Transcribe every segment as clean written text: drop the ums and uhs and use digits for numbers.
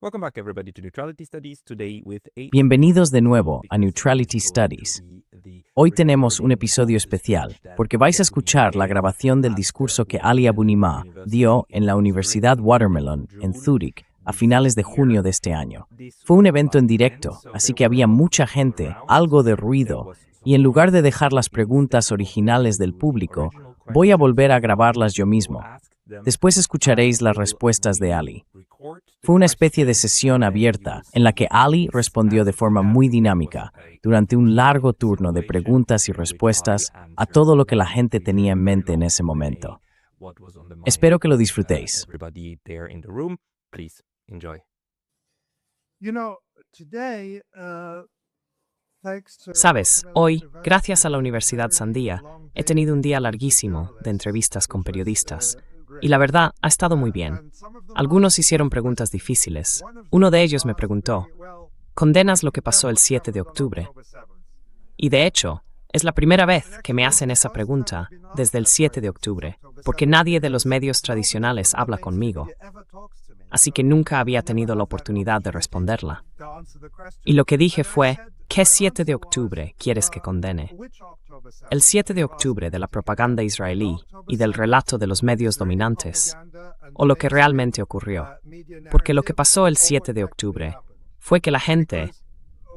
Welcome back everybody to Neutrality Studies today with Bienvenidos de nuevo a Neutrality Studies. Hoy tenemos un episodio especial porque vais a escuchar la grabación del discurso que Ali Abunimah dio en la Universidad Watermelon en Zúrich a finales de junio de este año. Fue un evento en directo, así que había mucha gente, algo de ruido, y en lugar de dejar las preguntas originales del público, voy a volver a grabarlas yo mismo. Después escucharéis las respuestas de Ali. Fue una especie de sesión abierta en la que Ali respondió de forma muy dinámica durante un largo turno de preguntas y respuestas a todo lo que la gente tenía en mente en ese momento. Espero que lo disfrutéis. Sabes, hoy, gracias a la Universidad Sandía, he tenido un día larguísimo de entrevistas con periodistas. Y la verdad, ha estado muy bien. Algunos hicieron preguntas difíciles. Uno de ellos me preguntó, ¿condenas lo que pasó el 7 de octubre? Y de hecho, es la primera vez que me hacen esa pregunta desde el 7 de octubre, porque nadie de los medios tradicionales habla conmigo. Así que nunca había tenido la oportunidad de responderla. Y lo que dije fue, ¿qué 7 de octubre quieres que condene? El 7 de octubre de la propaganda israelí y del relato de los medios dominantes, o lo que realmente ocurrió. Porque lo que pasó el 7 de octubre fue que la gente,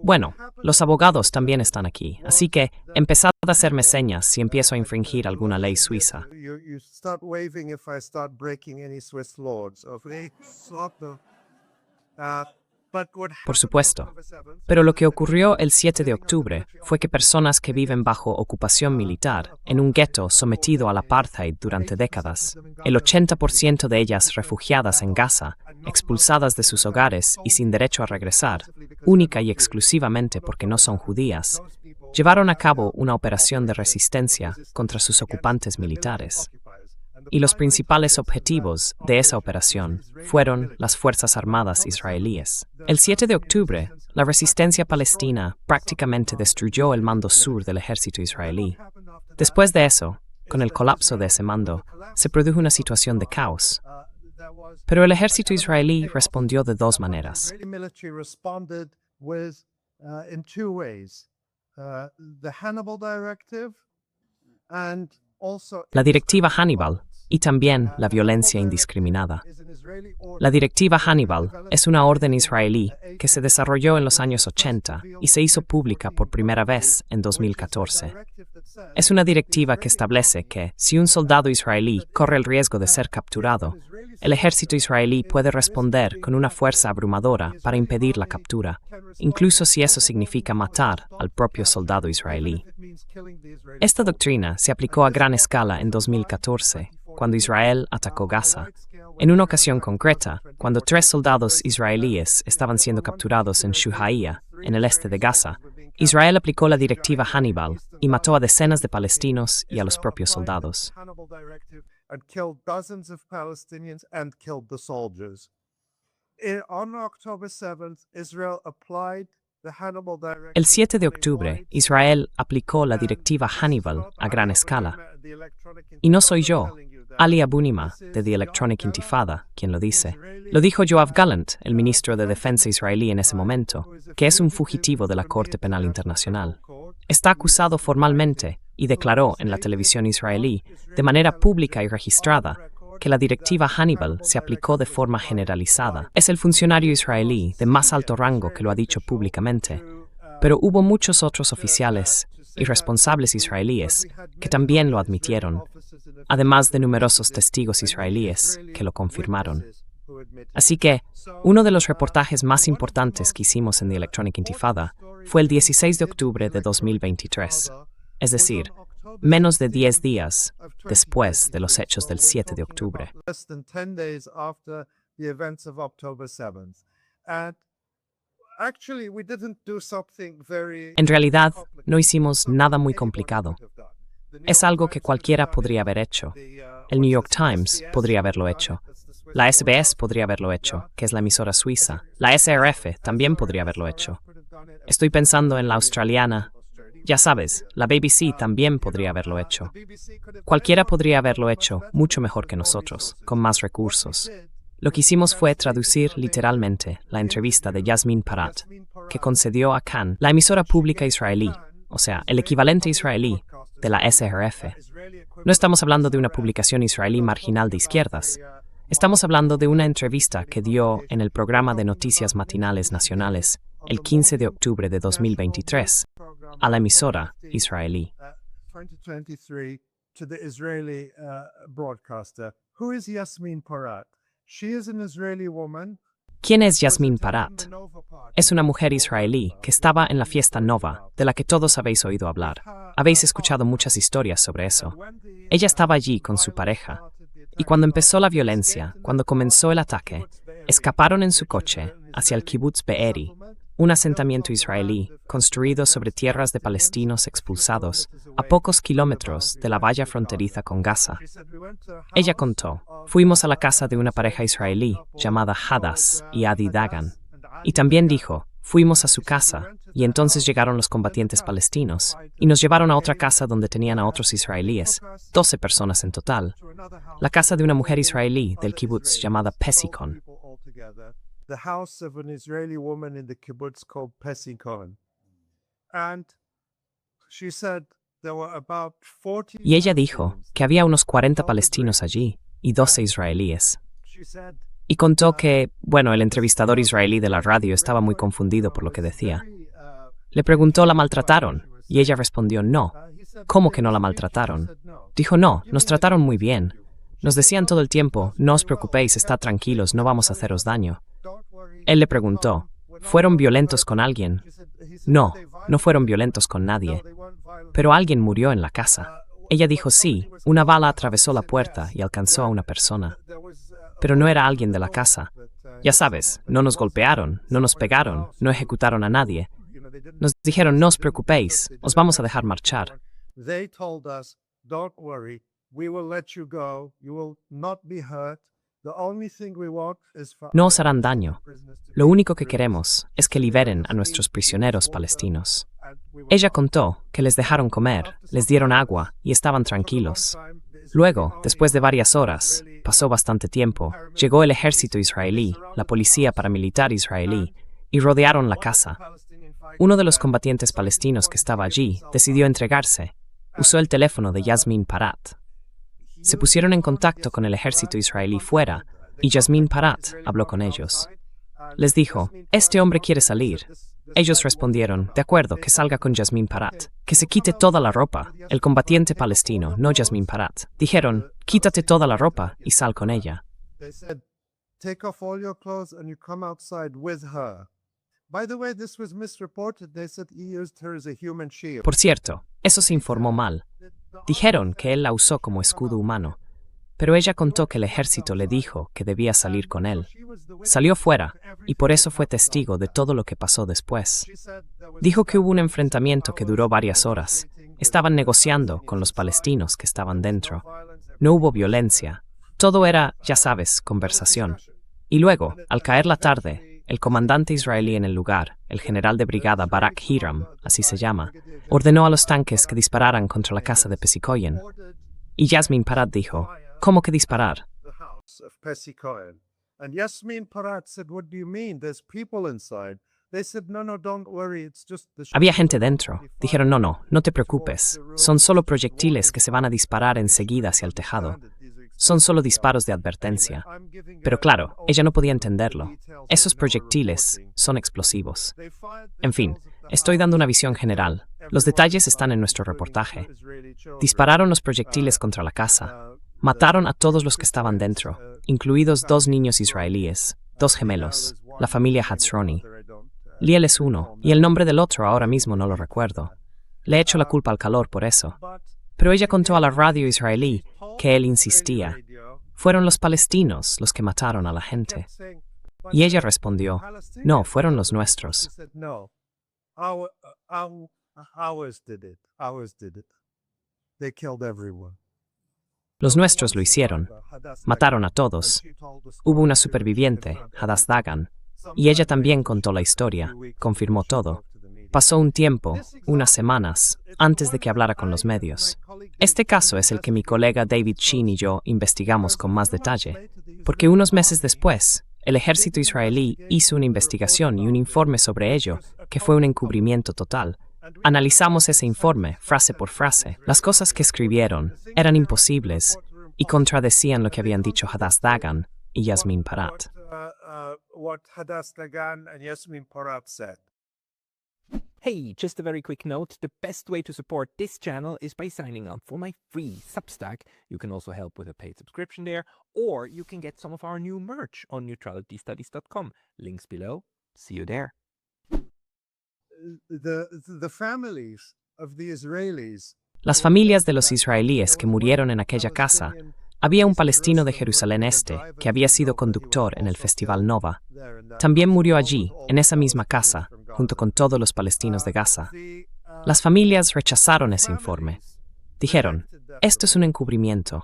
bueno, los abogados también están aquí, así que empezad a hacerme señas si empiezo a infringir alguna ley suiza. Por supuesto. Pero lo que ocurrió el 7 de octubre fue que personas que viven bajo ocupación militar, en un gueto sometido al apartheid durante décadas, el 80% de ellas refugiadas en Gaza, expulsadas de sus hogares y sin derecho a regresar, única y exclusivamente porque no son judías, llevaron a cabo una operación de resistencia contra sus ocupantes militares. Y los principales objetivos de esa operación fueron las Fuerzas Armadas israelíes. El 7 de octubre, la resistencia palestina prácticamente destruyó el mando sur del ejército israelí. Después de eso, con el colapso de ese mando, se produjo una situación de caos. Pero el ejército israelí respondió de dos maneras. La directiva Hannibal y también la violencia indiscriminada. La directiva Hannibal es una orden israelí que se desarrolló en los años 80 y se hizo pública por primera vez en 2014. Es una directiva que establece que, si un soldado israelí corre el riesgo de ser capturado, el ejército israelí puede responder con una fuerza abrumadora para impedir la captura, incluso si eso significa matar al propio soldado israelí. Esta doctrina se aplicó a gran escala en 2014, cuando Israel atacó Gaza. En una ocasión concreta, cuando 3 soldados israelíes estaban siendo capturados en Shuhaiya, en el este de Gaza, Israel aplicó la directiva Hannibal y mató a decenas de palestinos y a los propios soldados. El 7 de octubre, Israel aplicó la directiva Hannibal a gran escala. Y no soy yo, Ali Abunimah, de The Electronic Intifada, quien lo dice. Lo dijo Yoav Gallant, el ministro de Defensa israelí en ese momento, que es un fugitivo de la Corte Penal Internacional. Está acusado formalmente y declaró en la televisión israelí, de manera pública y registrada, que la directiva Hannibal se aplicó de forma generalizada. Es el funcionario israelí de más alto rango que lo ha dicho públicamente, pero hubo muchos otros oficiales y responsables israelíes que también lo admitieron, además de numerosos testigos israelíes que lo confirmaron. Así que, uno de los reportajes más importantes que hicimos en The Electronic Intifada fue el 16 de octubre de 2023, es decir, menos de 10 días después de los hechos del 7 de octubre. En realidad, no hicimos nada muy complicado. Es algo que cualquiera podría haber hecho. El New York Times podría haberlo hecho. La SBS podría haberlo hecho, que es la emisora suiza. La SRF también podría haberlo hecho. Estoy pensando en la australiana. Ya sabes, la BBC también podría haberlo hecho. Cualquiera podría haberlo hecho mucho mejor que nosotros, con más recursos. Lo que hicimos fue traducir literalmente la entrevista de Yasmin Parat, que concedió a Kan, la emisora pública israelí, o sea, el equivalente israelí de la SRF. No estamos hablando de una publicación israelí marginal de izquierdas. Estamos hablando de una entrevista que dio en el programa de noticias matinales nacionales el 15 de octubre de 2023 a la emisora israelí. 2023 to the Israeli broadcaster. Who is Yasmin Parat? She is an Israeli woman. ¿Quién es Yasmin Parat? Es una mujer israelí que estaba en la fiesta Nova, de la que todos habéis oído hablar. Habéis escuchado muchas historias sobre eso. Ella estaba allí con su pareja. Y cuando empezó la violencia, cuando comenzó el ataque, escaparon en su coche hacia el kibbutz Be'eri, un asentamiento israelí construido sobre tierras de palestinos expulsados a pocos kilómetros de la valla fronteriza con Gaza. Ella contó, fuimos a la casa de una pareja israelí llamada Hadass y Adi Dagan. Y también dijo, fuimos a su casa y entonces llegaron los combatientes palestinos y nos llevaron a otra casa donde tenían a otros israelíes, 12 personas en total. La casa de una mujer israelí del kibbutz llamada Pesikon. The house of an Israeli woman in the kibbutz called Pesikon. And she said there were about 40 Y ella dijo que había unos 40 palestinos allí y 12 israelíes. She said, Y contó que, bueno, el entrevistador israelí de la radio estaba muy confundido por lo que decía. Le preguntó, ¿la maltrataron? Y ella respondió, no. ¿Cómo que no la maltrataron? Dijo, no, nos trataron muy bien. Nos decían todo el tiempo, no os preocupéis, estad tranquilos, no vamos a haceros daño. Él le preguntó, ¿fueron violentos con alguien? No, no fueron violentos con nadie. Pero alguien murió en la casa. Ella dijo, sí, una bala atravesó la puerta y alcanzó a una persona. Pero no era alguien de la casa. Ya sabes, no nos golpearon, no nos pegaron, no ejecutaron a nadie. Nos dijeron, no os preocupéis, os vamos a dejar marchar. They told us, don't worry, we will let you go, you will not be hurt. The only thing we want is for No os harán daño. Lo único que queremos es que liberen a nuestros prisioneros palestinos. Ella contó que les dejaron comer, les dieron agua y estaban tranquilos. Luego, después de varias horas, pasó bastante tiempo, llegó el ejército israelí, la policía paramilitar israelí, y rodearon la casa. Uno de los combatientes palestinos que estaba allí decidió entregarse. Usó el teléfono de Yasmin Parat. Se pusieron en contacto con el ejército israelí fuera, y Yasmin Parat habló con ellos. Les dijo, este hombre quiere salir. Ellos respondieron, de acuerdo, que salga con Yasmin Parat, que se quite toda la ropa. El combatiente palestino, no Yasmin Parat. Dijeron, quítate toda la ropa y sal con ella. They said, take off all your clothes and you come outside with her. By the way, this was misreported. They said he used her as a human shield. Por cierto, eso se informó mal. Dijeron que él la usó como escudo humano, pero ella contó que el ejército le dijo que debía salir con él. Salió fuera, y por eso fue testigo de todo lo que pasó después. Dijo que hubo un enfrentamiento que duró varias horas. Estaban negociando con los palestinos que estaban dentro. No hubo violencia. Todo era, ya sabes, conversación. Y luego, al caer la tarde, el comandante israelí en el lugar, el general de brigada Barak Hiram, así se llama, ordenó a los tanques que dispararan contra la casa de Pesikoyen. Y Yasmin Parat dijo, ¿cómo que disparar? The house of Pesikoyen. And Yasmin Parat said, what do you mean? There's people inside. They said, no, don't worry, it's just the Había gente dentro. Dijeron, no te preocupes. Son solo proyectiles que se van a disparar enseguida hacia el tejado. Son solo disparos de advertencia. Pero claro, ella no podía entenderlo. Esos proyectiles son explosivos. En fin, estoy dando una visión general. Los detalles están en nuestro reportaje. Dispararon los proyectiles contra la casa. Mataron a todos los que estaban dentro, incluidos 2 niños israelíes, 2 gemelos, la familia Hatzroni. Liel es uno, y el nombre del otro ahora mismo no lo recuerdo. Le echo la culpa al calor por eso. Pero ella contó a la radio israelí que él insistía. Fueron los palestinos los que mataron a la gente. Y ella respondió, no, fueron los nuestros. No, ours did it. Ours did it. They killed everyone. Los nuestros lo hicieron. Mataron a todos. Hubo una superviviente, Hadass Dagan, y ella también contó la historia, confirmó todo. Pasó un tiempo, unas semanas, antes de que hablara con los medios. Este caso es el que mi colega David Sheen y yo investigamos con más detalle, porque unos meses después, el ejército israelí hizo una investigación y un informe sobre ello, que fue un encubrimiento total. Analizamos ese informe, frase por frase. Las cosas que escribieron eran imposibles y contradecían lo que habían dicho Hadass Dagan y Yasmin Parat. What Hadass Dagan and Yasmin Parat said. Hey, just a very quick note. The best way to support this channel is by signing up for my free Substack. You can also help with a paid subscription there, or you can get some of our new merch on neutralitystudies.com. Links below. See you there. The families of the Israelis. Las familias de los israelíes que murieron en aquella casa. Había un palestino de Jerusalén Este que había sido conductor en el Festival Nova. También murió allí, en esa misma casa, junto con todos los palestinos de Gaza. Las familias rechazaron ese informe. Dijeron, esto es un encubrimiento.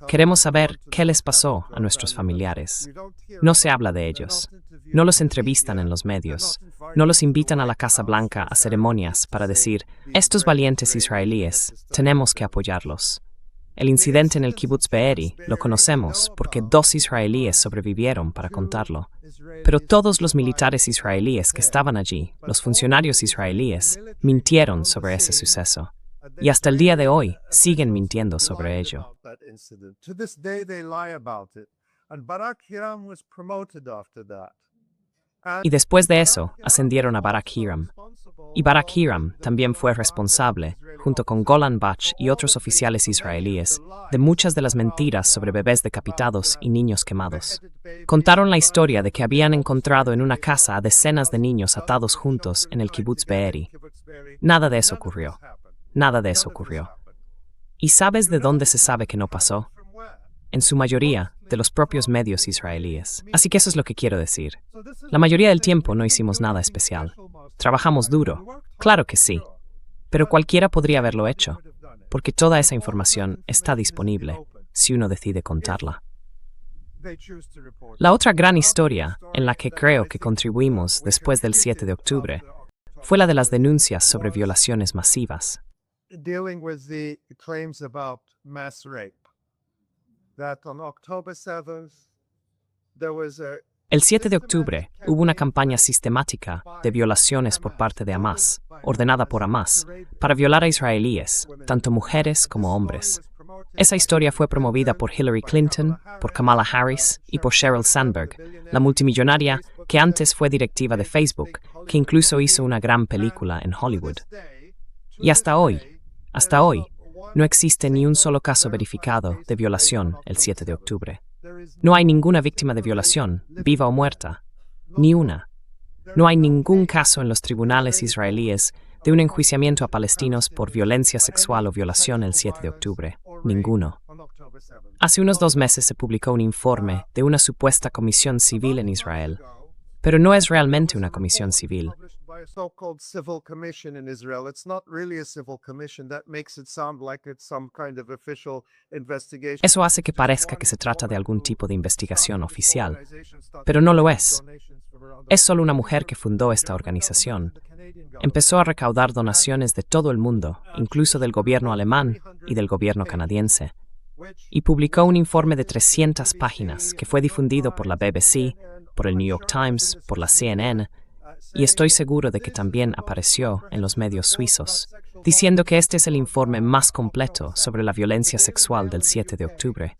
Queremos saber qué les pasó a nuestros familiares. No se habla de ellos. No los entrevistan en los medios. No los invitan a la Casa Blanca a ceremonias para decir, estos valientes israelíes, tenemos que apoyarlos. El incidente en el Kibbutz Be'eri lo conocemos porque 2 israelíes sobrevivieron para contarlo. Pero todos los militares israelíes que estaban allí, los funcionarios israelíes, mintieron sobre ese suceso. Y hasta el día de hoy siguen mintiendo sobre ello. Y después de eso, ascendieron a Barak Hiram. Y Barak Hiram también fue responsable, junto con Golan Bach y otros oficiales israelíes, de muchas de las mentiras sobre bebés decapitados y niños quemados. Contaron la historia de que habían encontrado en una casa a decenas de niños atados juntos en el Kibbutz Be'eri. Nada de eso ocurrió. Nada de eso ocurrió. ¿Y sabes de dónde se sabe que no pasó? En su mayoría, de los propios medios israelíes. Así que eso es lo que quiero decir. La mayoría del tiempo no hicimos nada especial. Trabajamos duro, claro que sí, pero cualquiera podría haberlo hecho, porque toda esa información está disponible si uno decide contarla. La otra gran historia en la que creo que contribuimos después del 7 de octubre fue la de las denuncias sobre violaciones masivas. Dealing with the claims about mass rape. That on October 7th, there was El 7 de octubre hubo una campaña sistemática de violaciones por parte de Hamas, ordenada por Hamas, para violar a israelíes, tanto mujeres como hombres. Esa historia fue promovida por Hillary Clinton, por Kamala Harris y por Sheryl Sandberg, la multimillonaria que antes fue directiva de Facebook, que incluso hizo una gran película en Hollywood. Y hasta hoy, no existe ni un solo caso verificado de violación el 7 de octubre. No hay ninguna víctima de violación, viva o muerta. Ni una. No hay ningún caso en los tribunales israelíes de un enjuiciamiento a palestinos por violencia sexual o violación el 7 de octubre. Ninguno. Hace unos 2 meses se publicó un informe de una supuesta comisión civil en Israel, pero no es realmente una comisión civil. so-called civil commission in Israel. It's not really a civil commission. That makes it sound like it's some kind of official investigation. Eso hace que parezca que se trata de algún tipo de investigación oficial, pero no lo es. Es solo una mujer que fundó esta organización. Empezó a recaudar donaciones de todo el mundo, incluso del gobierno alemán y del gobierno canadiense, y publicó un informe de 300 páginas que fue difundido por la BBC, por el New York Times, por la CNN, y estoy seguro de que también apareció en los medios suizos, diciendo que este es el informe más completo sobre la violencia sexual del 7 de octubre.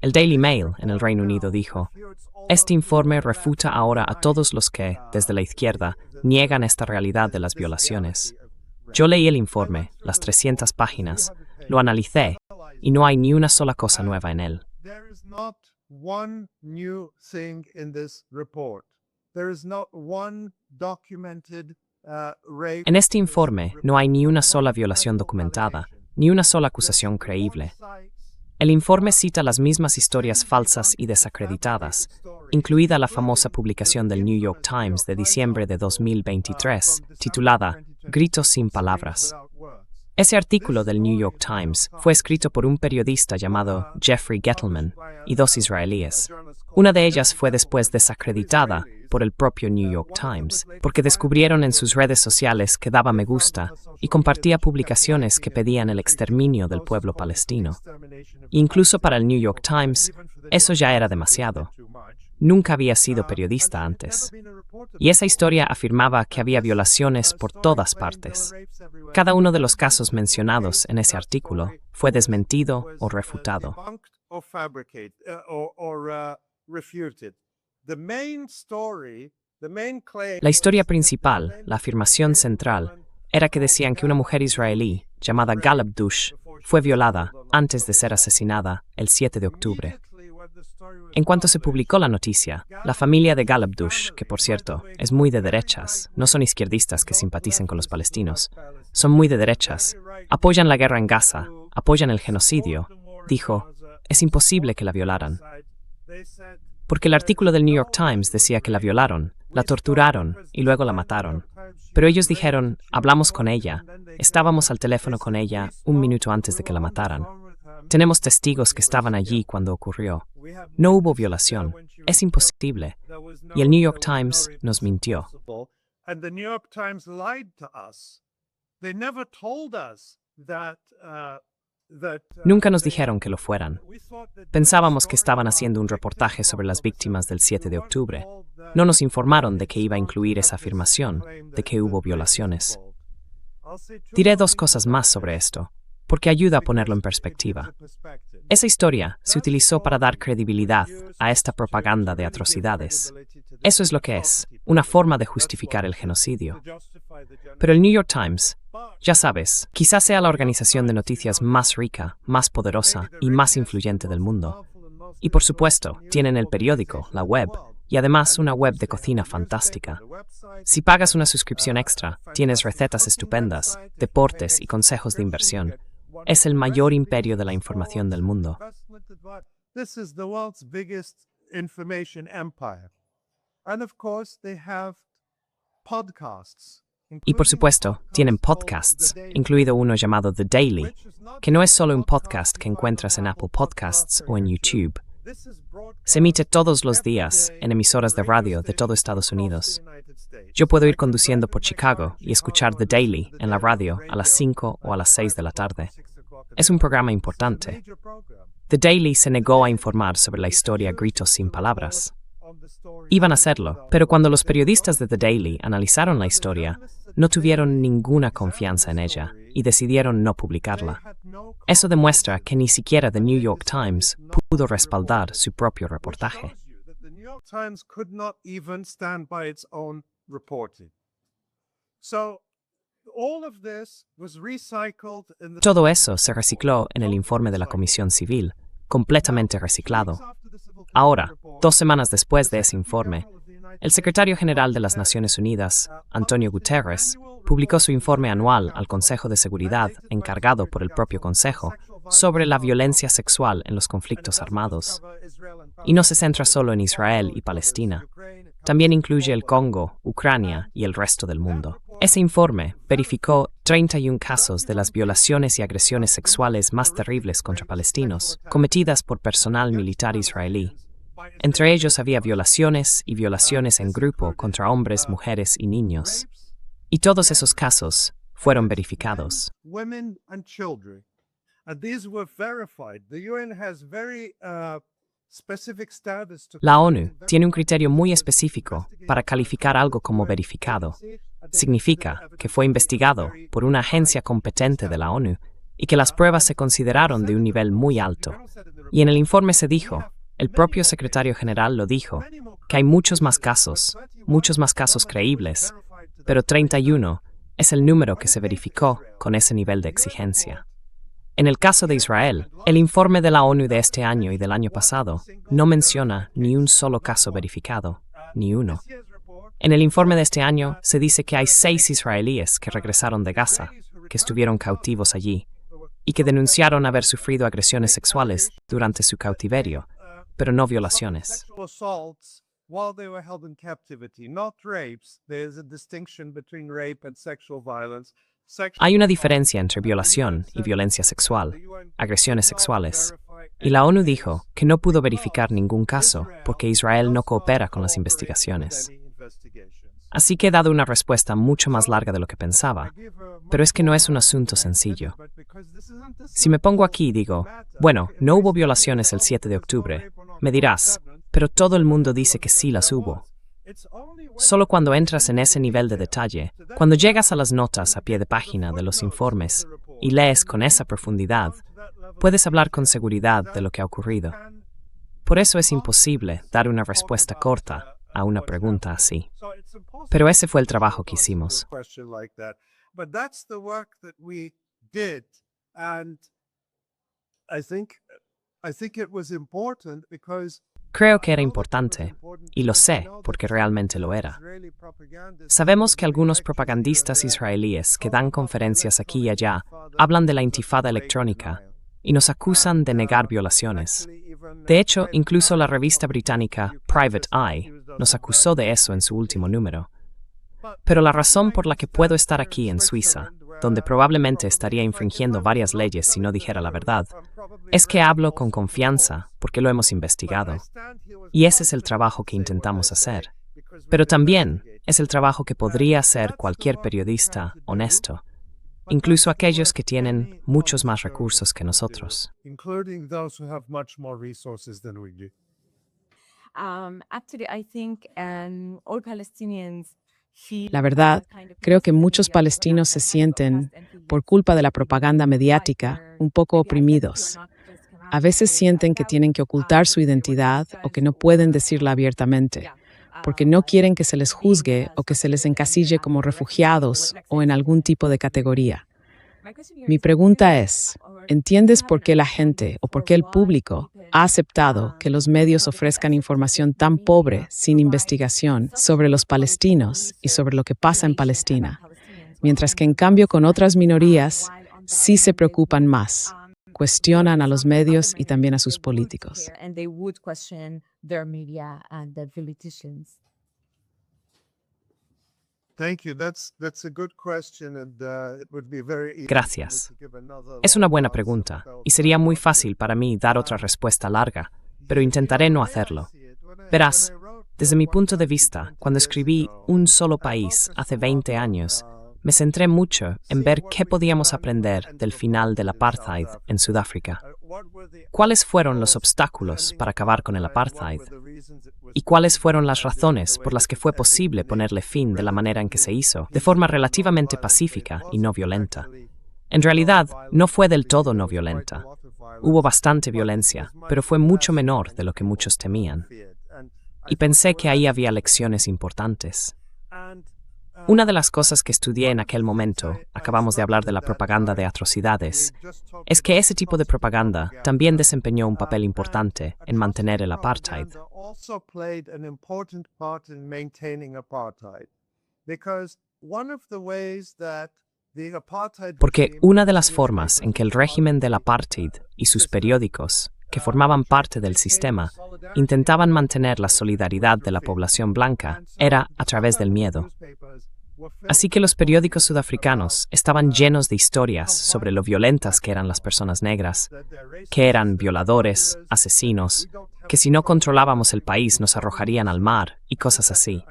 El Daily Mail en el Reino Unido dijo: este informe refuta ahora a todos los que, desde la izquierda, niegan esta realidad de las violaciones. Yo leí el informe, las 300 páginas, lo analicé, y no hay ni una sola cosa nueva en él. En este informe no hay ni una sola violación documentada, ni una sola acusación creíble. El informe cita las mismas historias falsas y desacreditadas, incluida la famosa publicación del New York Times de diciembre de 2023, titulada Gritos sin palabras. Ese artículo del New York Times fue escrito por un periodista llamado Jeffrey Gettleman y dos israelíes. Una de ellas fue después desacreditada por el propio New York Times, porque descubrieron en sus redes sociales que daba me gusta y compartía publicaciones que pedían el exterminio del pueblo palestino. Incluso para el New York Times, eso ya era demasiado. Nunca había sido periodista antes. Y esa historia afirmaba que había violaciones por todas partes. Cada uno de los casos mencionados en ese artículo fue desmentido o refutado. La historia principal, la afirmación central, era que decían que una mujer israelí, llamada Galabdush, fue violada antes de ser asesinada el 7 de octubre. En cuanto se publicó la noticia, la familia de Galabdush, que por cierto es muy de derechas, no son izquierdistas que simpaticen con los palestinos, son muy de derechas, apoyan la guerra en Gaza, apoyan el genocidio, dijo, es imposible que la violaran. Porque el artículo del New York Times decía que la violaron, la torturaron y luego la mataron. Pero ellos dijeron, hablamos con ella, estábamos al teléfono con ella un minuto antes de que la mataran. Tenemos testigos que estaban allí cuando ocurrió. No hubo violación. Es imposible. Y el New York Times nos mintió. Nunca nos dijeron que lo fueran. Pensábamos que estaban haciendo un reportaje sobre las víctimas del 7 de octubre. No nos informaron de que iba a incluir esa afirmación, de que hubo violaciones. Diré dos cosas más sobre esto, porque ayuda a ponerlo en perspectiva. Esa historia se utilizó para dar credibilidad a esta propaganda de atrocidades. Eso es lo que es, una forma de justificar el genocidio. Pero el New York Times, ya sabes, quizás sea la organización de noticias más rica, más poderosa y más influyente del mundo. Y por supuesto, tienen el periódico, la web, y además una web de cocina fantástica. Si pagas una suscripción extra, tienes recetas estupendas, deportes y consejos de inversión. Es el mayor imperio de la información del mundo. Y por supuesto, tienen podcasts, incluido uno llamado The Daily, que no es solo un podcast que encuentras en Apple Podcasts o en YouTube. Se emite todos los días en emisoras de radio de todo Estados Unidos. Yo puedo ir conduciendo por Chicago y escuchar The Daily en la radio a las 5 o a las 6 de la tarde. Es un programa importante. The Daily se negó a informar sobre la historia a gritos sin palabras. Iban a hacerlo, pero cuando los periodistas de The Daily analizaron la historia, no tuvieron ninguna confianza en ella y decidieron no publicarla. Eso demuestra que ni siquiera The New York Times pudo respaldar su propio reportaje. Todo eso se recicló en el informe de la Comisión Civil, completamente reciclado. Ahora, 2 semanas después de ese informe, el secretario general de las Naciones Unidas, Antonio Guterres, publicó su informe anual al Consejo de Seguridad, encargado por el propio Consejo, sobre la violencia sexual en los conflictos armados. Y no se centra solo en Israel y Palestina. También incluye el Congo, Ucrania y el resto del mundo. Ese informe verificó 31 casos de las violaciones y agresiones sexuales más terribles contra palestinos, cometidas por personal militar israelí. Entre ellos había violaciones y violaciones en grupo contra hombres, mujeres y niños. Y todos esos casos fueron verificados. La ONU tiene un criterio muy específico para calificar algo como verificado. Significa que fue investigado por una agencia competente de la ONU y que las pruebas se consideraron de un nivel muy alto. Y en el informe se dijo, el propio secretario general lo dijo, que hay muchos más casos creíbles, pero 31 es el número que se verificó con ese nivel de exigencia. En el caso de Israel, el informe de la ONU de este año y del año pasado no menciona ni un solo caso verificado, ni uno. En el informe de este año se dice que hay 6 israelíes que regresaron de Gaza, que estuvieron cautivos allí, y que denunciaron haber sufrido agresiones sexuales durante su cautiverio, pero no violaciones. While they were held in captivity, not rapes. There is a distinction between rape and sexual violence. Hay una diferencia entre violación y violencia sexual, agresiones sexuales. Y la ONU dijo que no pudo verificar ningún caso porque Israel no coopera con las investigaciones. Así que he dado una respuesta mucho más larga de lo que pensaba, pero es que no es un asunto sencillo. Si me pongo aquí y digo, bueno, no hubo violaciones el 7 de octubre, me dirás, pero todo el mundo dice que sí las hubo. Solo cuando entras en ese nivel de detalle, cuando llegas a las notas a pie de página de los informes y lees con esa profundidad, puedes hablar con seguridad de lo que ha ocurrido. Por eso es imposible dar una respuesta corta a una pregunta así. Pero ese fue el trabajo que hicimos. Creo que era importante, y lo sé porque realmente lo era. Sabemos que algunos propagandistas israelíes que dan conferencias aquí y allá hablan de la intifada electrónica y nos acusan de negar violaciones. De hecho, incluso la revista británica Private Eye nos acusó de eso en su último número. Pero la razón por la que puedo estar aquí en Suiza, donde probablemente estaría infringiendo varias leyes si no dijera la verdad, es que hablo con confianza porque lo hemos investigado. Y ese es el trabajo que intentamos hacer. Pero también es el trabajo que podría hacer cualquier periodista honesto, incluso aquellos que tienen muchos más recursos que nosotros. La verdad, creo que muchos palestinos se sienten, por culpa de la propaganda mediática, un poco oprimidos. A veces sienten que tienen que ocultar su identidad o que no pueden decirla abiertamente, porque no quieren que se les juzgue o que se les encasille como refugiados o en algún tipo de categoría. Mi pregunta es, ¿entiendes por qué la gente o por qué el público ha aceptado que los medios ofrezcan información tan pobre, sin investigación, sobre los palestinos y sobre lo que pasa en Palestina, mientras que en cambio con otras minorías sí se preocupan más, cuestionan a los medios y también a sus políticos? Gracias. Es una buena pregunta, y sería muy fácil para mí dar otra respuesta larga, pero intentaré no hacerlo. Verás, desde mi punto de vista, cuando escribí Un solo país hace 20 años, me centré mucho en ver qué podíamos aprender del final del apartheid en Sudáfrica. ¿Cuáles fueron los obstáculos para acabar con el apartheid? ¿Y cuáles fueron las razones por las que fue posible ponerle fin de la manera en que se hizo, de forma relativamente pacífica y no violenta? En realidad, no fue del todo no violenta. Hubo bastante violencia, pero fue mucho menor de lo que muchos temían. Y pensé que ahí había lecciones importantes. Una de las cosas que estudié en aquel momento, acabamos de hablar de la propaganda de atrocidades, es que ese tipo de propaganda también desempeñó un papel importante en mantener el apartheid. Porque una de las formas en que el régimen del apartheid y sus periódicos, que formaban parte del sistema, intentaban mantener la solidaridad de la población blanca, era a través del miedo. Así que los periódicos sudafricanos estaban llenos de historias sobre lo violentas que eran las personas negras, que eran violadores, asesinos, que si no controlábamos el país nos arrojarían al mar y cosas así.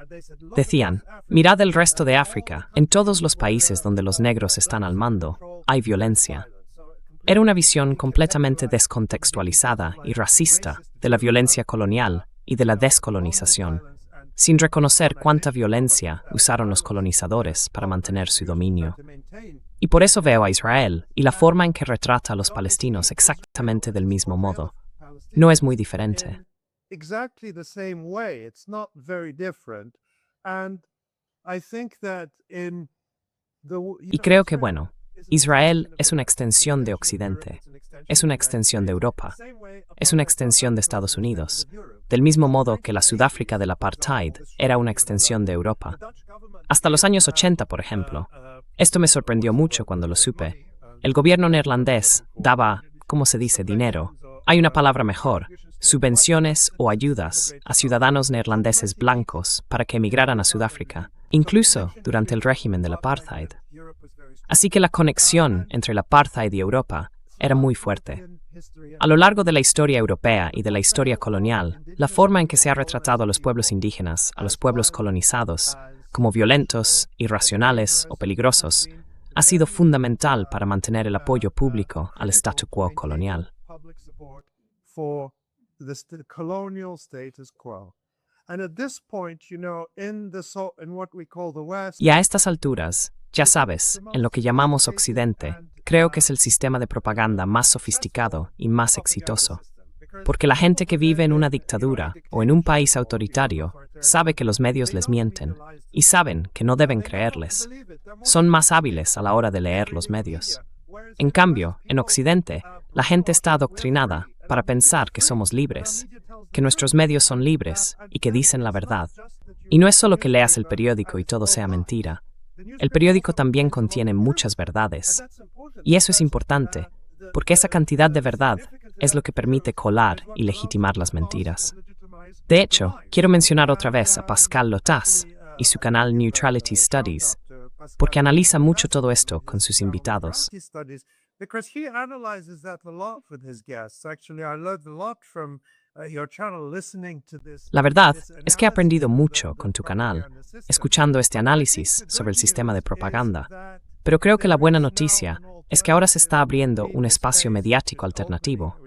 Decían, mirad el resto de África, en todos los países donde los negros están al mando, hay violencia. Era una visión completamente descontextualizada y racista de la violencia colonial y de la descolonización, sin reconocer cuánta violencia usaron los colonizadores para mantener su dominio. Y por eso veo a Israel y la forma en que retrata a los palestinos exactamente del mismo modo. No es muy diferente. Y creo que, bueno, Israel es una extensión de Occidente, es una extensión de Europa, es una extensión de Estados Unidos, del mismo modo que la Sudáfrica del apartheid era una extensión de Europa. Hasta los años 80, por ejemplo. Esto me sorprendió mucho cuando lo supe. El gobierno neerlandés daba, ¿cómo se dice?, dinero. Hay una palabra mejor, subvenciones o ayudas a ciudadanos neerlandeses blancos para que emigraran a Sudáfrica, incluso durante el régimen del apartheid. Así que la conexión entre el apartheid y Europa era muy fuerte. A lo largo de la historia europea y de la historia colonial, la forma en que se ha retratado a los pueblos indígenas, a los pueblos colonizados, como violentos, irracionales o peligrosos, ha sido fundamental para mantener el apoyo público al statu quo colonial. Y a estas alturas, ya sabes, en lo que llamamos Occidente, creo que es el sistema de propaganda más sofisticado y más exitoso. Porque la gente que vive en una dictadura o en un país autoritario sabe que los medios les mienten y saben que no deben creerles. Son más hábiles a la hora de leer los medios. En cambio, en Occidente, la gente está adoctrinada para pensar que somos libres, que nuestros medios son libres y que dicen la verdad. Y no es solo que leas el periódico y todo sea mentira. El periódico también contiene muchas verdades. Y eso es importante, porque esa cantidad de verdad es lo que permite colar y legitimar las mentiras. De hecho, quiero mencionar otra vez a Pascal Lotas y su canal Neutrality Studies, porque analiza mucho todo esto con sus invitados. La verdad es que he aprendido mucho con tu canal, escuchando este análisis sobre el sistema de propaganda. Pero creo que la buena noticia es que ahora se está abriendo un espacio mediático alternativo.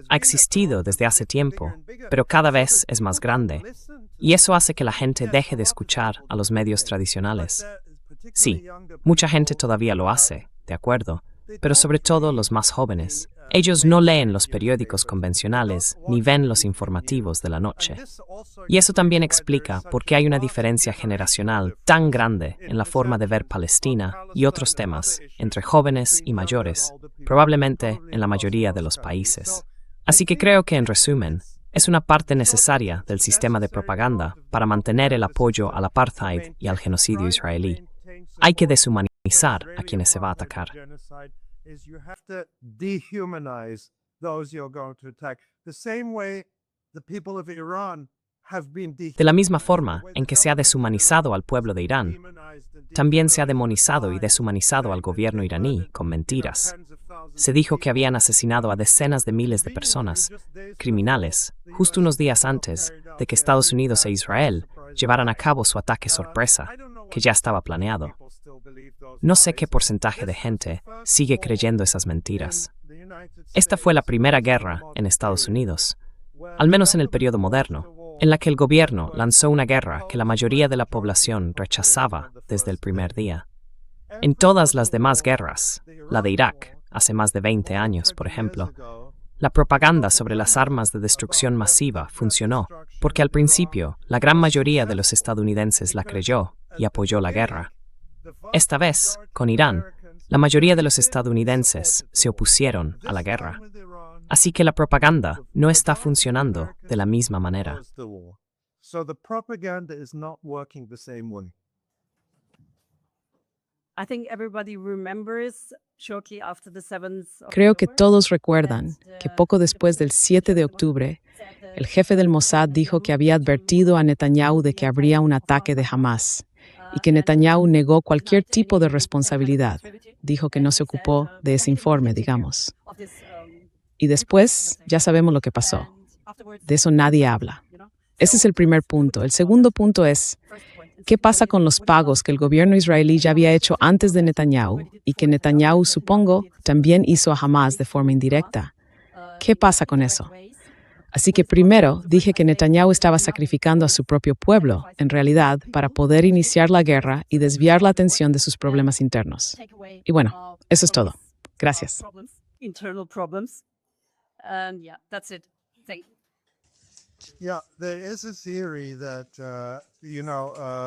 Ha existido desde hace tiempo, pero cada vez es más grande. Y eso hace que la gente deje de escuchar a los medios tradicionales. Sí, mucha gente todavía lo hace, de acuerdo, pero sobre todo los más jóvenes. Ellos no leen los periódicos convencionales ni ven los informativos de la noche. Y eso también explica por qué hay una diferencia generacional tan grande en la forma de ver Palestina y otros temas entre jóvenes y mayores, probablemente en la mayoría de los países. Así que creo que, en resumen, es una parte necesaria del sistema de propaganda para mantener el apoyo al apartheid y al genocidio israelí. Hay que deshumanizar a quienes se va a atacar. De la misma forma en que se ha deshumanizado al pueblo de Irán, también se ha demonizado y deshumanizado al gobierno iraní con mentiras. Se dijo que habían asesinado a decenas de miles de personas, criminales, justo unos días antes de que Estados Unidos e Israel llevaran a cabo su ataque sorpresa, que ya estaba planeado. No sé qué porcentaje de gente sigue creyendo esas mentiras. Esta fue la primera guerra en Estados Unidos, al menos en el periodo moderno, en la que el gobierno lanzó una guerra que la mayoría de la población rechazaba desde el primer día. En todas las demás guerras, la de Irak, hace más de 20 años, por ejemplo, la propaganda sobre las armas de destrucción masiva funcionó, porque al principio la gran mayoría de los estadounidenses la creyó y apoyó la guerra. Esta vez, con Irán, la mayoría de los estadounidenses se opusieron a la guerra. Así que la propaganda no está funcionando de la misma manera. Creo que todos recuerdan que poco después del 7 de octubre, el jefe del Mossad dijo que había advertido a Netanyahu de que habría un ataque de Hamás y que Netanyahu negó cualquier tipo de responsabilidad. Dijo que no se ocupó de ese informe, digamos. Y después ya sabemos lo que pasó. De eso nadie habla. Ese es el primer punto. El segundo punto es, ¿qué pasa con los pagos que el gobierno israelí ya había hecho antes de Netanyahu y que Netanyahu, supongo, también hizo a Hamás de forma indirecta? ¿Qué pasa con eso? Así que primero dije que Netanyahu estaba sacrificando a su propio pueblo, en realidad, para poder iniciar la guerra y desviar la atención de sus problemas internos. Y bueno, eso es todo. Gracias.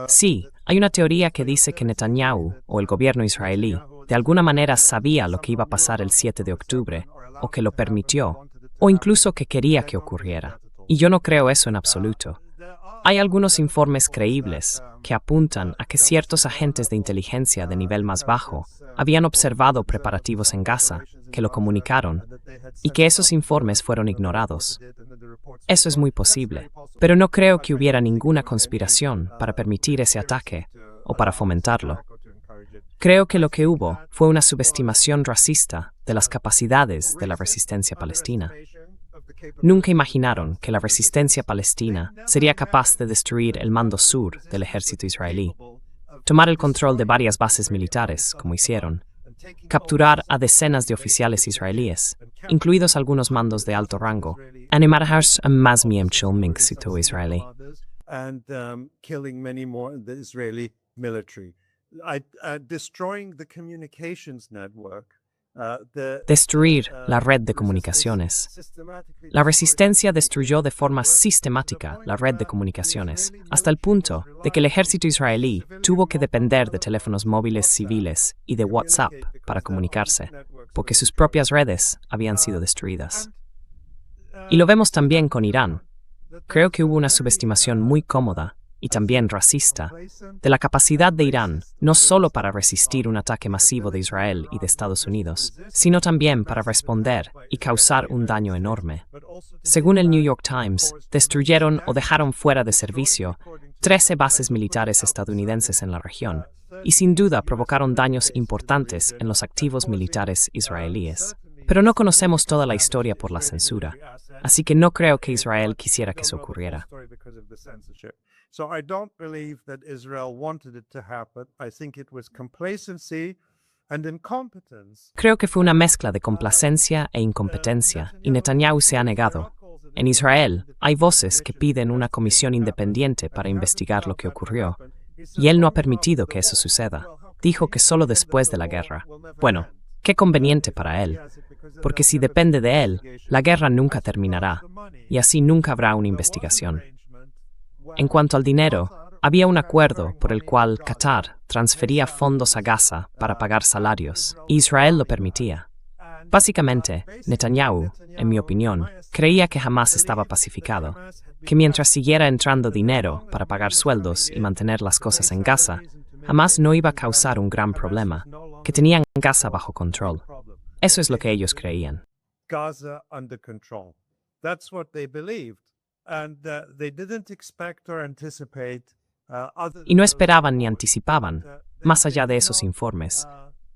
Sí, hay una teoría que dice que Netanyahu, o el gobierno israelí, de alguna manera sabía lo que iba a pasar el 7 de octubre, o que lo permitió, o incluso que quería que ocurriera. Y yo no creo eso en absoluto. Hay algunos informes creíbles que apuntan a que ciertos agentes de inteligencia de nivel más bajo habían observado preparativos en Gaza, que lo comunicaron, y que esos informes fueron ignorados. Eso es muy posible, pero no creo que hubiera ninguna conspiración para permitir ese ataque o para fomentarlo. Creo que lo que hubo fue una subestimación racista de las capacidades de la resistencia palestina. Nunca imaginaron que la resistencia palestina sería capaz de destruir el mando sur del ejército israelí, tomar el control de varias bases militares, como hicieron, capturar a decenas de oficiales israelíes, incluidos algunos mandos de alto rango, animarhars a más miembros del ejército israelí. and killing many more in the Israeli military. Destroying the communications network. Destruir la red de comunicaciones. La resistencia destruyó de forma sistemática la red de comunicaciones, hasta el punto de que el ejército israelí tuvo que depender de teléfonos móviles civiles y de WhatsApp para comunicarse, porque sus propias redes habían sido destruidas. Y lo vemos también con Irán. Creo que hubo una subestimación muy cómoda y también racista de la capacidad de Irán no solo para resistir un ataque masivo de Israel y de Estados Unidos, sino también para responder y causar un daño enorme. Según el New York Times, destruyeron o dejaron fuera de servicio 13 bases militares estadounidenses en la región, y sin duda provocaron daños importantes en los activos militares israelíes. Pero no conocemos toda la historia por la censura, así que no creo que Israel quisiera que eso ocurriera. So I don't believe that Israel wanted it to happen. I think it was complacency and incompetence. Creo que fue una mezcla de complacencia e incompetencia, y Netanyahu se ha negado. En Israel hay voces que piden una comisión independiente para investigar lo que ocurrió, y él no ha permitido que eso suceda. Dijo que solo después de la guerra. Bueno, qué conveniente para él, porque si depende de él, la guerra nunca terminará, y así nunca habrá una investigación. En cuanto al dinero, había un acuerdo por el cual Qatar transfería fondos a Gaza para pagar salarios, y Israel lo permitía. Básicamente, Netanyahu, en mi opinión, creía que Hamás estaba pacificado, que mientras siguiera entrando dinero para pagar sueldos y mantener las cosas en Gaza, Hamás no iba a causar un gran problema, que tenían Gaza bajo control. Eso es lo que ellos creían. Gaza under control. That's what they believed. And they didn't expect or anticipate Y no esperaban ni anticipaban, más allá de esos informes.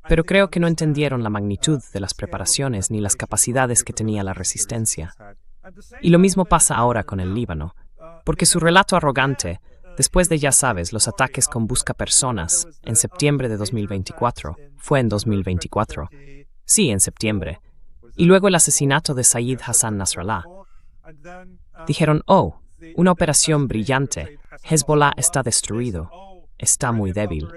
Pero creo que no entendieron la magnitud de las preparaciones ni las capacidades que tenía la resistencia. Y lo mismo pasa ahora con el Líbano, porque su relato arrogante, después de, ya sabes, los ataques con buscapersonas en septiembre de 2024, fue en 2024. Sí, en septiembre. Y luego el asesinato de Sayyid Hassan Nasrallah. Dijeron, oh, una operación brillante, Hezbollah está destruido, está muy débil.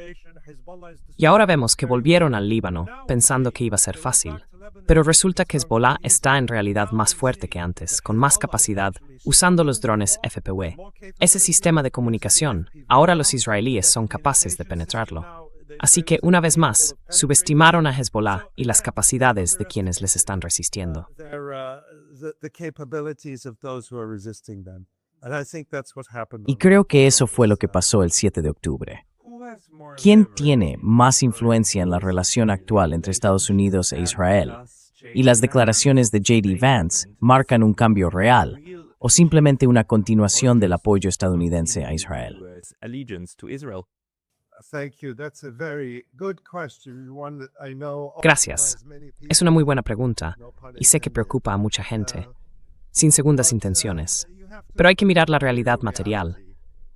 Y ahora vemos que volvieron al Líbano pensando que iba a ser fácil. Pero resulta que Hezbollah está en realidad más fuerte que antes, con más capacidad, usando los drones FPV. Ese sistema de comunicación, ahora los israelíes son capaces de penetrarlo. Así que, una vez más, subestimaron a Hezbollah y las capacidades de quienes les están resistiendo. Y creo que eso fue lo que pasó el 7 de octubre. ¿Quién tiene más influencia en la relación actual entre Estados Unidos e Israel? ¿Y las declaraciones de J.D. Vance marcan un cambio real o simplemente una continuación del apoyo estadounidense a Israel? Gracias. Es una muy buena pregunta, y sé que preocupa a mucha gente, sin segundas intenciones. Pero hay que mirar la realidad material.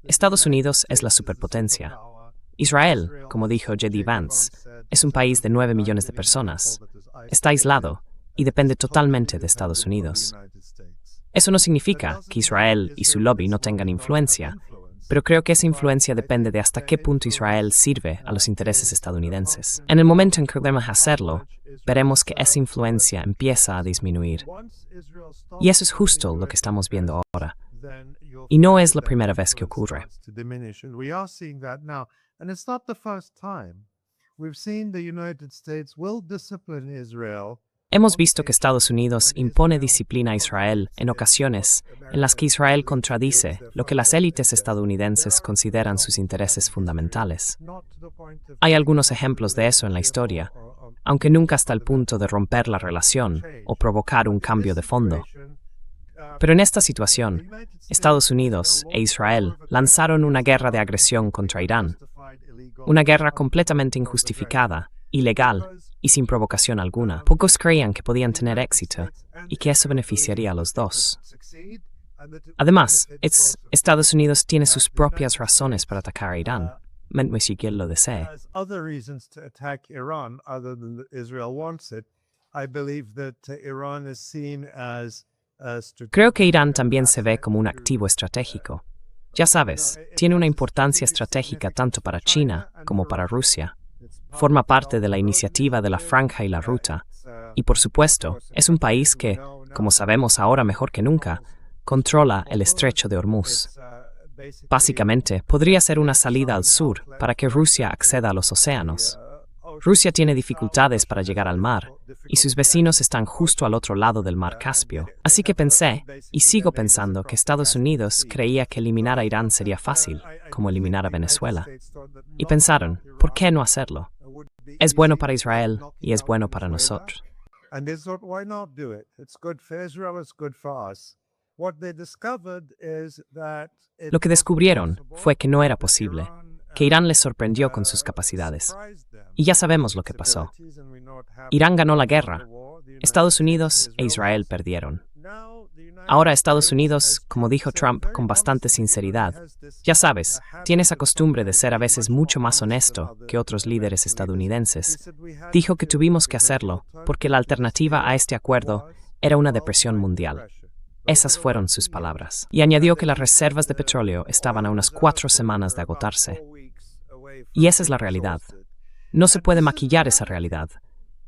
Estados Unidos es la superpotencia. Israel, como dijo J.D. Vance, es un país de 9 millones de personas. Está aislado y depende totalmente de Estados Unidos. Eso no significa que Israel y su lobby no tengan influencia, pero creo que esa influencia depende de hasta qué punto Israel sirve a los intereses estadounidenses. En el momento en que podemos hacerlo, veremos que esa influencia empieza a disminuir. Y eso es justo lo que estamos viendo ahora. Y no es la primera vez que ocurre. And it's not the first time. We've seen the United States will discipline Israel. Hemos visto que Estados Unidos impone disciplina a Israel en ocasiones en las que Israel contradice lo que las élites estadounidenses consideran sus intereses fundamentales. Hay algunos ejemplos de eso en la historia, aunque nunca hasta el punto de romper la relación o provocar un cambio de fondo. Pero en esta situación, Estados Unidos e Israel lanzaron una guerra de agresión contra Irán, una guerra completamente injustificada, ilegal y sin provocación alguna. Pocos creían que podían tener éxito y que eso beneficiaría a los dos. Además, Estados Unidos tiene sus propias razones para atacar a Irán, mientras Israel lo desee. Creo que Irán también se ve como un activo estratégico. Ya sabes, tiene una importancia estratégica tanto para China como para Rusia. Forma parte de la iniciativa de la Franja y la Ruta. Y por supuesto, es un país que, como sabemos ahora mejor que nunca, controla el estrecho de Hormuz. Básicamente, podría ser una salida al sur para que Rusia acceda a los océanos. Rusia tiene dificultades para llegar al mar, y sus vecinos están justo al otro lado del mar Caspio. Así que pensé, y sigo pensando, que Estados Unidos creía que eliminar a Irán sería fácil, como eliminar a Venezuela. Y pensaron, ¿por qué no hacerlo? Es bueno para Israel y es bueno para nosotros. Lo que descubrieron fue que no era posible, que Irán les sorprendió con sus capacidades. Y ya sabemos lo que pasó. Irán ganó la guerra. Estados Unidos e Israel perdieron. Ahora Estados Unidos, como dijo Trump con bastante sinceridad, ya sabes, tiene esa costumbre de ser a veces mucho más honesto que otros líderes estadounidenses. Dijo que tuvimos que hacerlo porque la alternativa a este acuerdo era una depresión mundial. Esas fueron sus palabras. Y añadió que las reservas de petróleo estaban a unas 4 semanas de agotarse. Y esa es la realidad. No se puede maquillar esa realidad.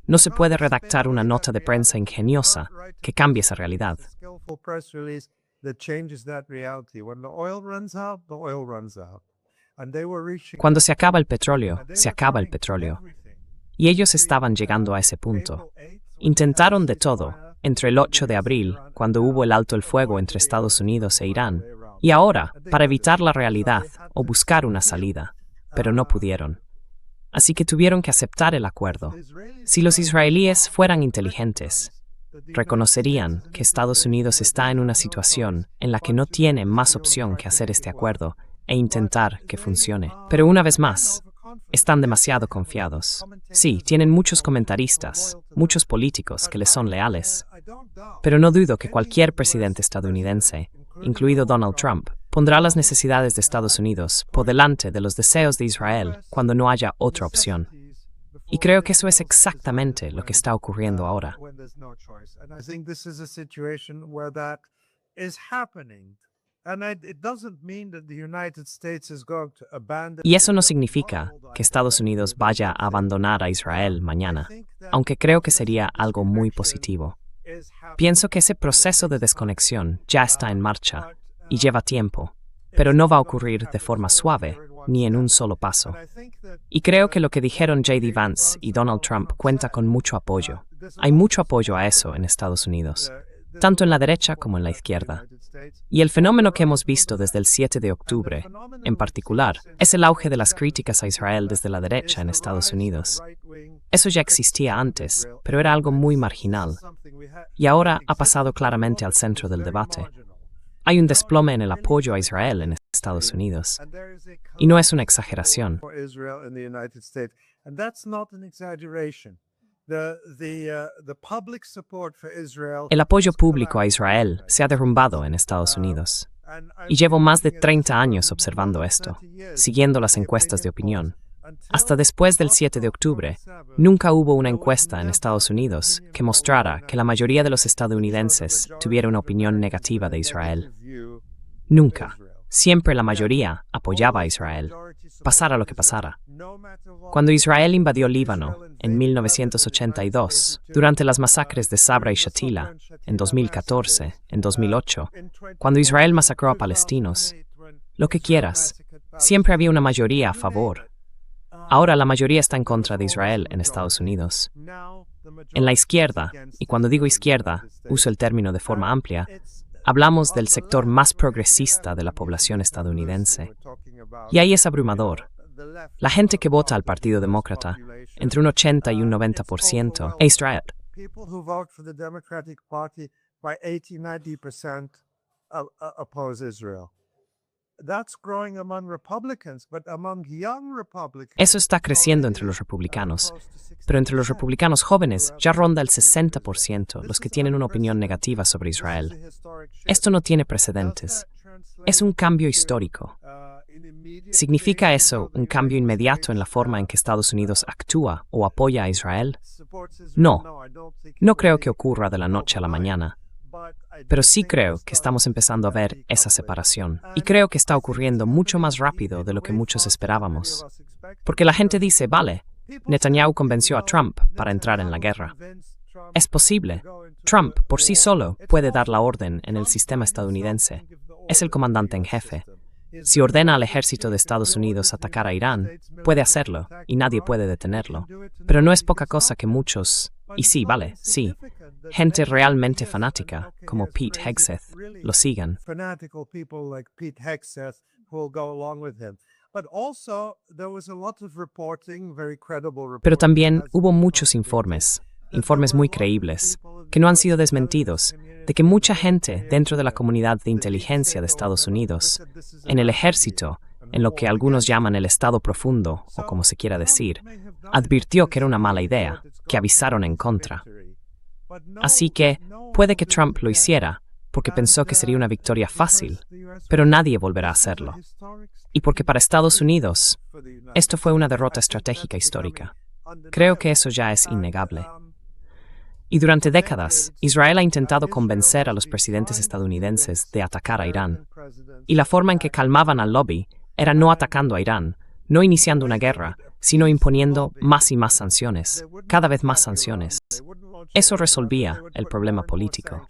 No se puede redactar una nota de prensa ingeniosa que cambie esa realidad. Cuando se acaba el petróleo, se acaba el petróleo. Y ellos estaban llegando a ese punto. Intentaron de todo, entre el 8 de abril, cuando hubo el alto el fuego entre Estados Unidos e Irán, y ahora, para evitar la realidad o buscar una salida, pero no pudieron. Así que tuvieron que aceptar el acuerdo. Si los israelíes fueran inteligentes, reconocerían que Estados Unidos está en una situación en la que no tiene más opción que hacer este acuerdo e intentar que funcione. Pero una vez más, están demasiado confiados. Sí, tienen muchos comentaristas, muchos políticos que les son leales. Pero no dudo que cualquier presidente estadounidense, incluido Donald Trump, pondrá las necesidades de Estados Unidos por delante de los deseos de Israel cuando no haya otra opción. Y creo que eso es exactamente lo que está ocurriendo ahora. Y eso no significa que Estados Unidos vaya a abandonar a Israel mañana, aunque creo que sería algo muy positivo. Pienso que ese proceso de desconexión ya está en marcha y lleva tiempo, pero no va a ocurrir de forma suave ni en un solo paso. Y creo que lo que dijeron J.D. Vance y Donald Trump cuenta con mucho apoyo. Hay mucho apoyo a eso en Estados Unidos, tanto en la derecha como en la izquierda. Y el fenómeno que hemos visto desde el 7 de octubre, en particular, es el auge de las críticas a Israel desde la derecha en Estados Unidos. Eso ya existía antes, pero era algo muy marginal. Y ahora ha pasado claramente al centro del debate. Hay un desplome en el apoyo a Israel en Estados Unidos. Y no es una exageración. El apoyo público a Israel se ha derrumbado en Estados Unidos. Y llevo más de 30 años observando esto, siguiendo las encuestas de opinión. Hasta después del 7 de octubre, nunca hubo una encuesta en Estados Unidos que mostrara que la mayoría de los estadounidenses tuviera una opinión negativa de Israel. Nunca. Siempre la mayoría apoyaba a Israel, pasara lo que pasara. Cuando Israel invadió Líbano en 1982, durante las masacres de Sabra y Shatila, en 2014, en 2008, cuando Israel masacró a palestinos, lo que quieras, siempre había una mayoría a favor. Ahora la mayoría está en contra de Israel en Estados Unidos. En la izquierda, y cuando digo izquierda, uso el término de forma amplia, hablamos del sector más progresista de la población estadounidense. Y ahí es abrumador. La gente que vota al Partido Demócrata, entre un 80 y un 90%, es Israel. People who vote for the Democratic Party by 80-90% oppose Israel. That's growing among Republicans, but among young Republicans. Eso está creciendo entre los republicanos, pero entre los republicanos jóvenes ya ronda el 60% los que tienen una opinión negativa sobre Israel. Esto no tiene precedentes. Es un cambio histórico. ¿Significa eso un cambio inmediato en la forma en que Estados Unidos actúa o apoya a Israel? No. No creo que ocurra de la noche a la mañana. Pero sí creo que estamos empezando a ver esa separación. Y creo que está ocurriendo mucho más rápido de lo que muchos esperábamos. Porque la gente dice, vale, Netanyahu convenció a Trump para entrar en la guerra. Es posible. Trump, por sí solo, puede dar la orden en el sistema estadounidense. Es el comandante en jefe. Si ordena al ejército de Estados Unidos atacar a Irán, puede hacerlo, y nadie puede detenerlo. Pero no es poca cosa que muchos, y sí, vale, sí, gente realmente fanática, como Pete Hegseth, lo sigan. Pero también hubo muchos informes muy creíbles, que no han sido desmentidos, de que mucha gente dentro de la comunidad de inteligencia de Estados Unidos, en el ejército, en lo que algunos llaman el Estado Profundo, o como se quiera decir, advirtió que era una mala idea, que avisaron en contra. Así que puede que Trump lo hiciera, porque pensó que sería una victoria fácil, pero nadie volverá a hacerlo. Y porque para Estados Unidos, esto fue una derrota estratégica histórica. Creo que eso ya es innegable. Y durante décadas, Israel ha intentado convencer a los presidentes estadounidenses de atacar a Irán. Y la forma en que calmaban al lobby era no atacando a Irán, no iniciando una guerra, sino imponiendo más y más sanciones, cada vez más sanciones. Eso resolvía el problema político.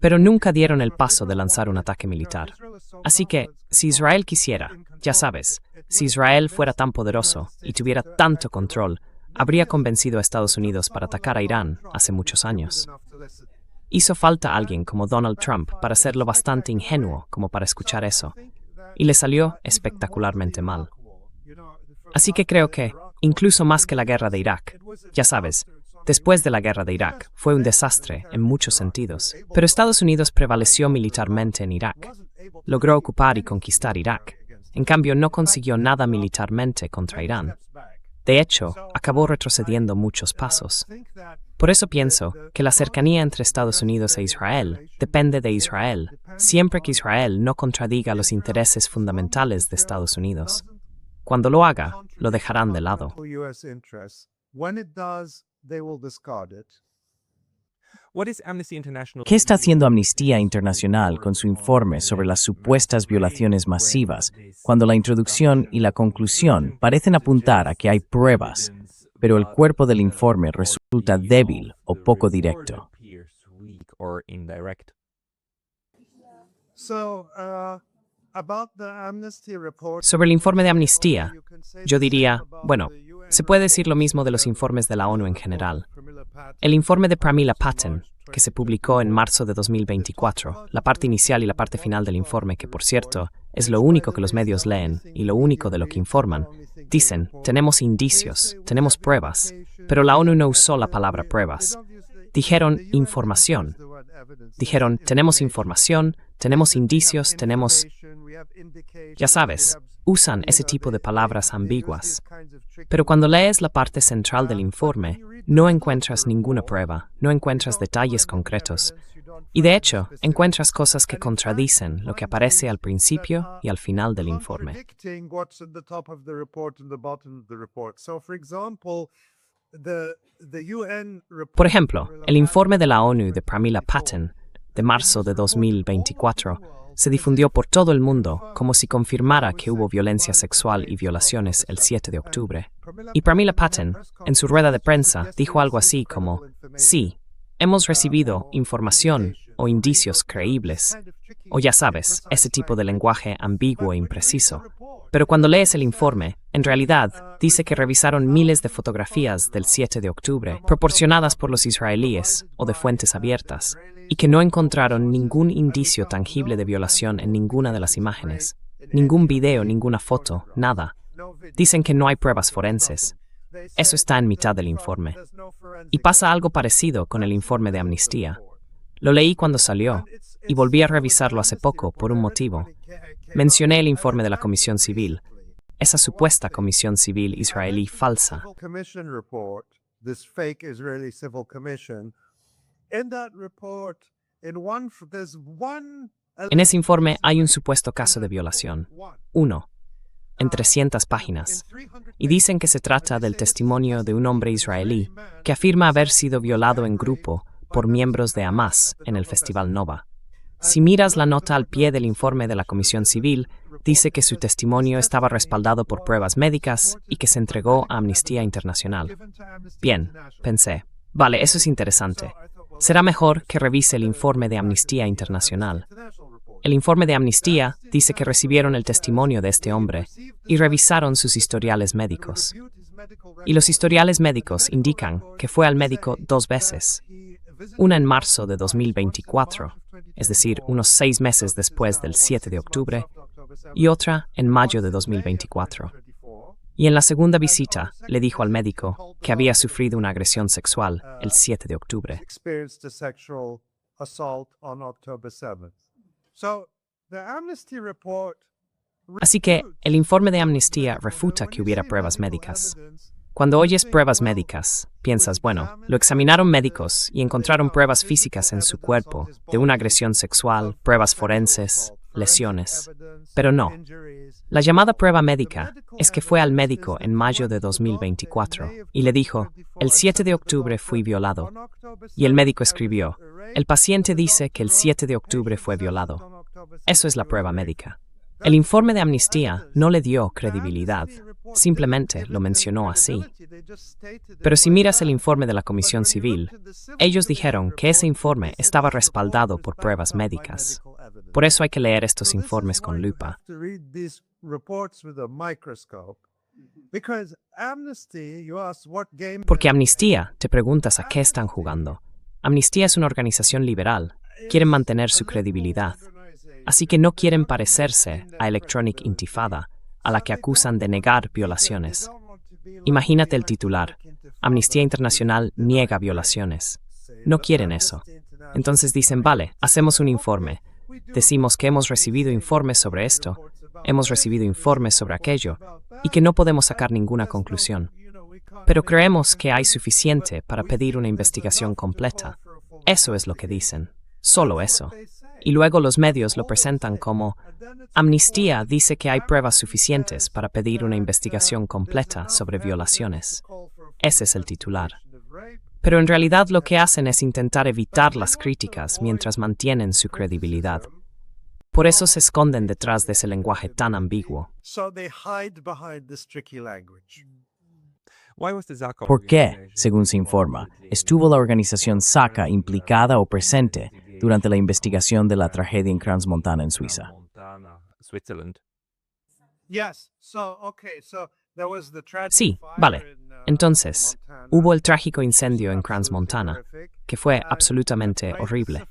Pero nunca dieron el paso de lanzar un ataque militar. Así que, si Israel quisiera, ya sabes, si Israel fuera tan poderoso y tuviera tanto control, habría convencido a Estados Unidos para atacar a Irán hace muchos años. Hizo falta alguien como Donald Trump para ser lo bastante ingenuo como para escuchar eso, y le salió espectacularmente mal. Así que creo que, incluso más que la guerra de Irak, ya sabes, después de la guerra de Irak, fue un desastre en muchos sentidos. Pero Estados Unidos prevaleció militarmente en Irak. Logró ocupar y conquistar Irak. En cambio, no consiguió nada militarmente contra Irán. De hecho, acabó retrocediendo muchos pasos. Por eso pienso que la cercanía entre Estados Unidos e Israel depende de Israel, siempre que Israel no contradiga los intereses fundamentales de Estados Unidos. Cuando lo haga, lo dejarán de lado. ¿Qué está haciendo Amnistía Internacional con su informe sobre las supuestas violaciones masivas, cuando la introducción y la conclusión parecen apuntar a que hay pruebas, pero el cuerpo del informe resulta débil o poco directo? Sobre el informe de Amnistía, yo diría, bueno, se puede decir lo mismo de los informes de la ONU en general. El informe de Pramila Patten, que se publicó en marzo de 2024, la parte inicial y la parte final del informe, que por cierto, es lo único que los medios leen y lo único de lo que informan, dicen, tenemos indicios, tenemos pruebas, pero la ONU no usó la palabra pruebas. Dijeron información. Dijeron, tenemos información, tenemos indicios, tenemos... Ya sabes, usan ese tipo de palabras ambiguas. Pero cuando lees la parte central del informe, no encuentras ninguna prueba, no encuentras detalles concretos. Y de hecho, encuentras cosas que contradicen lo que aparece al principio y al final del informe. Por ejemplo, el informe de la ONU de Pramila Patten, de marzo de 2024, se difundió por todo el mundo como si confirmara que hubo violencia sexual y violaciones el 7 de octubre. Y Pramila Patten, en su rueda de prensa, dijo algo así como, sí, hemos recibido información o indicios creíbles. o ya sabes, ese tipo de lenguaje ambiguo e impreciso. Pero cuando lees el informe, en realidad, dice que revisaron miles de fotografías del 7 de octubre, proporcionadas por los israelíes o de fuentes abiertas, y que no encontraron ningún indicio tangible de violación en ninguna de las imágenes. Ningún video, ninguna foto, nada. Dicen que no hay pruebas forenses. Eso está en mitad del informe. Y pasa algo parecido con el informe de Amnistía. Lo leí cuando salió, y volví a revisarlo hace poco por un motivo. Mencioné el informe de la Comisión Civil, esa supuesta Comisión Civil israelí falsa. En ese informe hay un supuesto caso de violación. 1. En 300 páginas. Y dicen que se trata del testimonio de un hombre israelí que afirma haber sido violado en grupo por miembros de Hamas en el Festival Nova. Si miras la nota al pie del informe de la Comisión Civil, dice que su testimonio estaba respaldado por pruebas médicas y que se entregó a Amnistía Internacional. Bien, pensé, vale, eso es interesante. Será mejor que revise el informe de Amnistía Internacional. El informe de Amnistía dice que recibieron el testimonio de este hombre y revisaron sus historiales médicos. Y los historiales médicos indican que fue al médico 2 veces. Una en marzo de 2024, es decir, unos 6 meses después del 7 de octubre, y otra en mayo de 2024. Y en la segunda visita le dijo al médico que había sufrido una agresión sexual el 7 de octubre. Así que el informe de Amnistía refuta que hubiera pruebas médicas. Cuando oyes pruebas médicas, piensas, bueno, lo examinaron médicos y encontraron pruebas físicas en su cuerpo de una agresión sexual, pruebas forenses, lesiones. Pero no. La llamada prueba médica es que fue al médico en mayo de 2024 y le dijo, el 7 de octubre fui violado. Y el médico escribió, el paciente dice que el 7 de octubre fue violado. Eso es la prueba médica. El informe de Amnistía no le dio credibilidad, simplemente lo mencionó así. Pero si miras el informe de la Comisión Civil, ellos dijeron que ese informe estaba respaldado por pruebas médicas. Por eso hay que leer estos informes con lupa. Porque Amnistía, te preguntas a qué están jugando. Amnistía es una organización liberal. Quieren mantener su credibilidad. Así que no quieren parecerse a Electronic Intifada, a la que acusan de negar violaciones. Imagínate el titular, Amnistía Internacional niega violaciones. No quieren eso. Entonces dicen, vale, hacemos un informe. Decimos que hemos recibido informes sobre esto, hemos recibido informes sobre aquello, y que no podemos sacar ninguna conclusión. Pero creemos que hay suficiente para pedir una investigación completa. Eso es lo que dicen. Solo eso. Y luego los medios lo presentan como Amnistía dice que hay pruebas suficientes para pedir una investigación completa sobre violaciones. Ese es el titular. Pero en realidad lo que hacen es intentar evitar las críticas mientras mantienen su credibilidad. Por eso se esconden detrás de ese lenguaje tan ambiguo. ¿Por qué, según se informa, estuvo la organización SACA implicada o presente durante la investigación de la tragedia en Crans-Montana en Suiza? Sí, vale. Entonces, hubo el trágico incendio en Crans-Montana, que fue absolutamente horrible.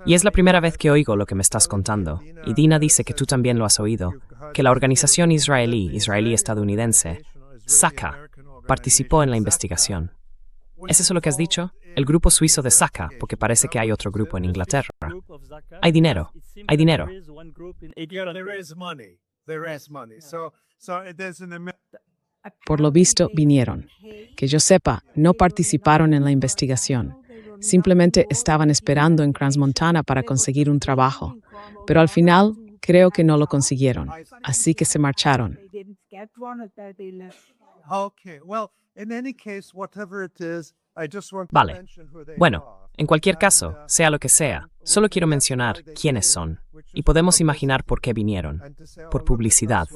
Y es la primera vez que oigo lo que me estás contando, y Dina dice que tú también lo has oído, que la organización israelí-estadounidense, SACA, participó en la investigación. ¿Es eso lo que has dicho? El grupo suizo de SACA, porque parece que hay otro grupo en Inglaterra. Hay dinero, hay dinero. Por lo visto, vinieron. Que yo sepa, no participaron en la investigación. Simplemente estaban esperando en Crans-Montana para conseguir un trabajo. Pero al final, creo que no lo consiguieron. Así que se marcharon. Vale. Bueno, en cualquier caso, sea lo que sea, solo quiero mencionar quiénes son. Y podemos imaginar por qué vinieron. Por publicidad.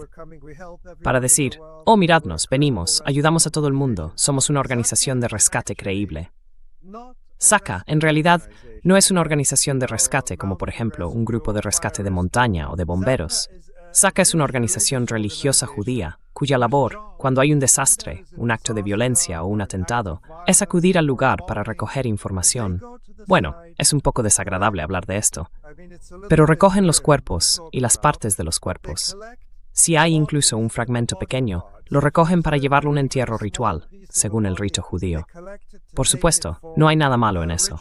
Para decir, oh, miradnos, venimos, ayudamos a todo el mundo, somos una organización de rescate creíble. SACA, en realidad, no es una organización de rescate como por ejemplo un grupo de rescate de montaña o de bomberos. SACA es una organización religiosa judía cuya labor, cuando hay un desastre, un acto de violencia o un atentado, es acudir al lugar para recoger información. Bueno, es un poco desagradable hablar de esto, pero recogen los cuerpos y las partes de los cuerpos. Si hay incluso un fragmento pequeño, lo recogen para llevarlo a un entierro ritual, según el rito judío. Por supuesto, no hay nada malo en eso.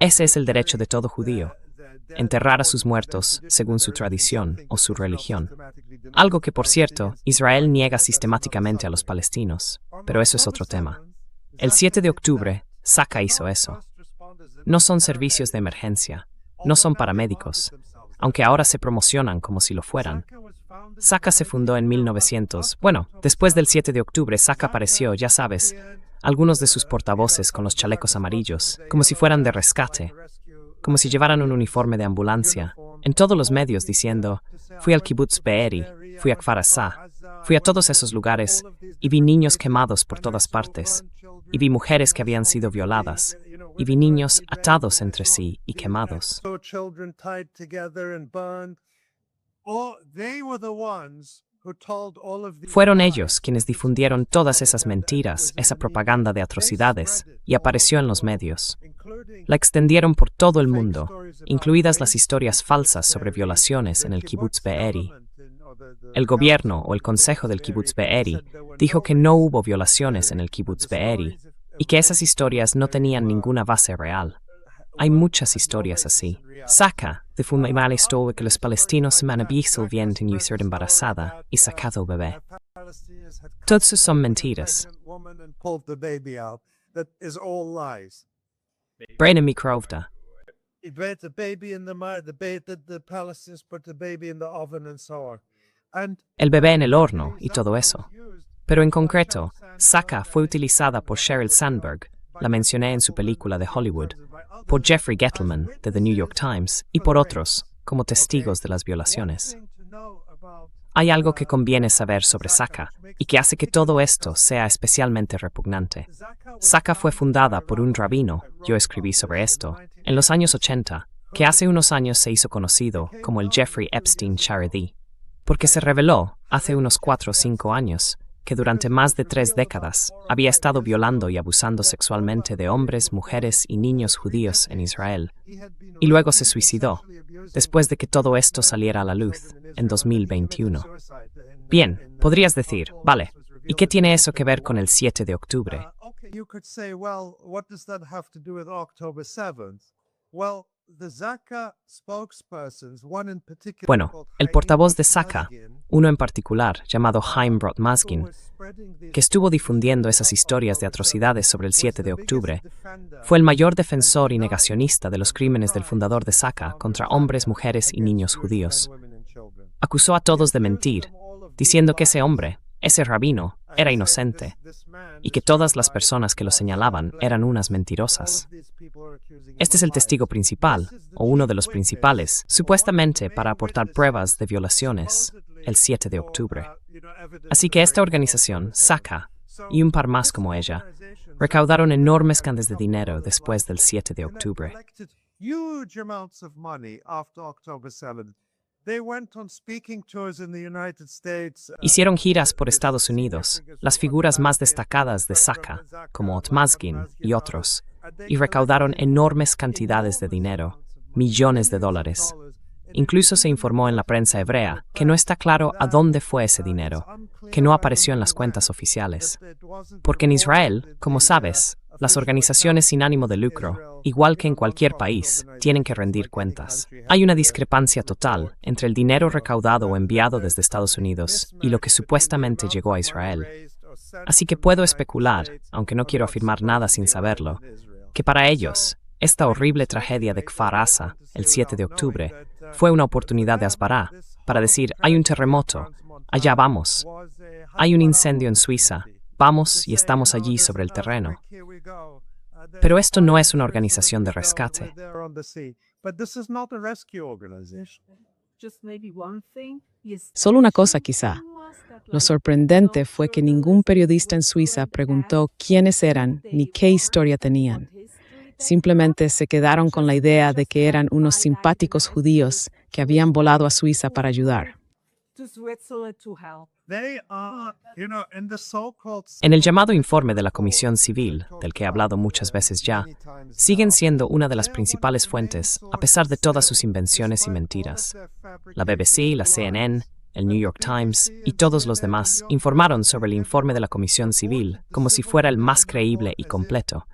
Ese es el derecho de todo judío, enterrar a sus muertos según su tradición o su religión. Algo que, por cierto, Israel niega sistemáticamente a los palestinos, pero eso es otro tema. El 7 de octubre, SACA hizo eso. No son servicios de emergencia, no son paramédicos, aunque ahora se promocionan como si lo fueran. SACA se fundó en 1900. Bueno, después del 7 de octubre, SACA apareció, ya sabes, algunos de sus portavoces con los chalecos amarillos, como si fueran de rescate, como si llevaran un uniforme de ambulancia, en todos los medios diciendo, fui al kibbutz Be'eri, fui a Kfar Aza, fui a todos esos lugares y vi niños quemados por todas partes, y vi mujeres que habían sido violadas, y vi niños atados entre sí y quemados. Fueron ellos quienes difundieron todas esas mentiras, esa propaganda de atrocidades, y apareció en los medios. La extendieron por todo el mundo, incluidas las historias falsas sobre violaciones en el kibbutz Be'eri. El gobierno o el consejo del kibbutz Be'eri dijo que no hubo violaciones en el kibbutz Be'eri y que esas historias no tenían ninguna base real. Hay muchas historias así. SACA difunde mal esto que los palestinos se han visto viendo una mujer embarazada y sacado el bebé. Todos son mentiras. Brena Mikrovda. El bebé en el horno y todo eso. Pero en concreto, SACA fue utilizada por Sheryl Sandberg, la mencioné en su película de Hollywood, por Jeffrey Gettleman, de The New York Times, y por otros, como testigos de las violaciones. Hay algo que conviene saber sobre SACA, y que hace que todo esto sea especialmente repugnante. SACA fue fundada por un rabino, yo escribí sobre esto, en los años 80, que hace unos años se hizo conocido como el Jeffrey Epstein Charity, porque se reveló, hace unos 4 o 5 años, que durante más de 3 décadas había estado violando y abusando sexualmente de hombres, mujeres y niños judíos en Israel, y luego se suicidó, después de que todo esto saliera a la luz, en 2021. Bien, podrías decir, vale, ¿y qué tiene eso que ver con el 7 de octubre? Bueno, el portavoz de SACA, uno en particular, llamado Chaim Brot-Mazgin, que estuvo difundiendo esas historias de atrocidades sobre el 7 de octubre, fue el mayor defensor y negacionista de los crímenes del fundador de SACA contra hombres, mujeres y niños judíos. Acusó a todos de mentir, diciendo que ese hombre, ese rabino, era inocente, y que todas las personas que lo señalaban eran unas mentirosas. Este es el testigo principal, o uno de los principales, supuestamente para aportar pruebas de violaciones, el 7 de octubre. Así que esta organización, SACA, y un par más como ella, recaudaron enormes cantidades de dinero después del 7 de octubre. Hicieron giras por Estados Unidos, las figuras más destacadas de SACA, como Mazgin y otros, y recaudaron enormes cantidades de dinero, millones de dólares. Incluso se informó en la prensa hebrea que no está claro a dónde fue ese dinero, que no apareció en las cuentas oficiales. Porque en Israel, como sabes, las organizaciones sin ánimo de lucro, igual que en cualquier país, tienen que rendir cuentas. Hay una discrepancia total entre el dinero recaudado o enviado desde Estados Unidos y lo que supuestamente llegó a Israel. Así que puedo especular, aunque no quiero afirmar nada sin saberlo, que para ellos, esta horrible tragedia de Kfar Aza, el 7 de octubre, fue una oportunidad de Asbará, para decir, hay un terremoto, allá vamos. Hay un incendio en Suiza, vamos y estamos allí sobre el terreno. Pero esto no es una organización de rescate. Solo una cosa quizá. Lo sorprendente fue que ningún periodista en Suiza preguntó quiénes eran ni qué historia tenían. Simplemente se quedaron con la idea de que eran unos simpáticos judíos que habían volado a Suiza para ayudar. En el llamado informe de la Comisión Civil, del que he hablado muchas veces ya, siguen siendo una de las principales fuentes, a pesar de todas sus invenciones y mentiras. La BBC, la CNN, el New York Times y todos los demás informaron sobre el informe de la Comisión Civil como si fuera el más creíble y completo.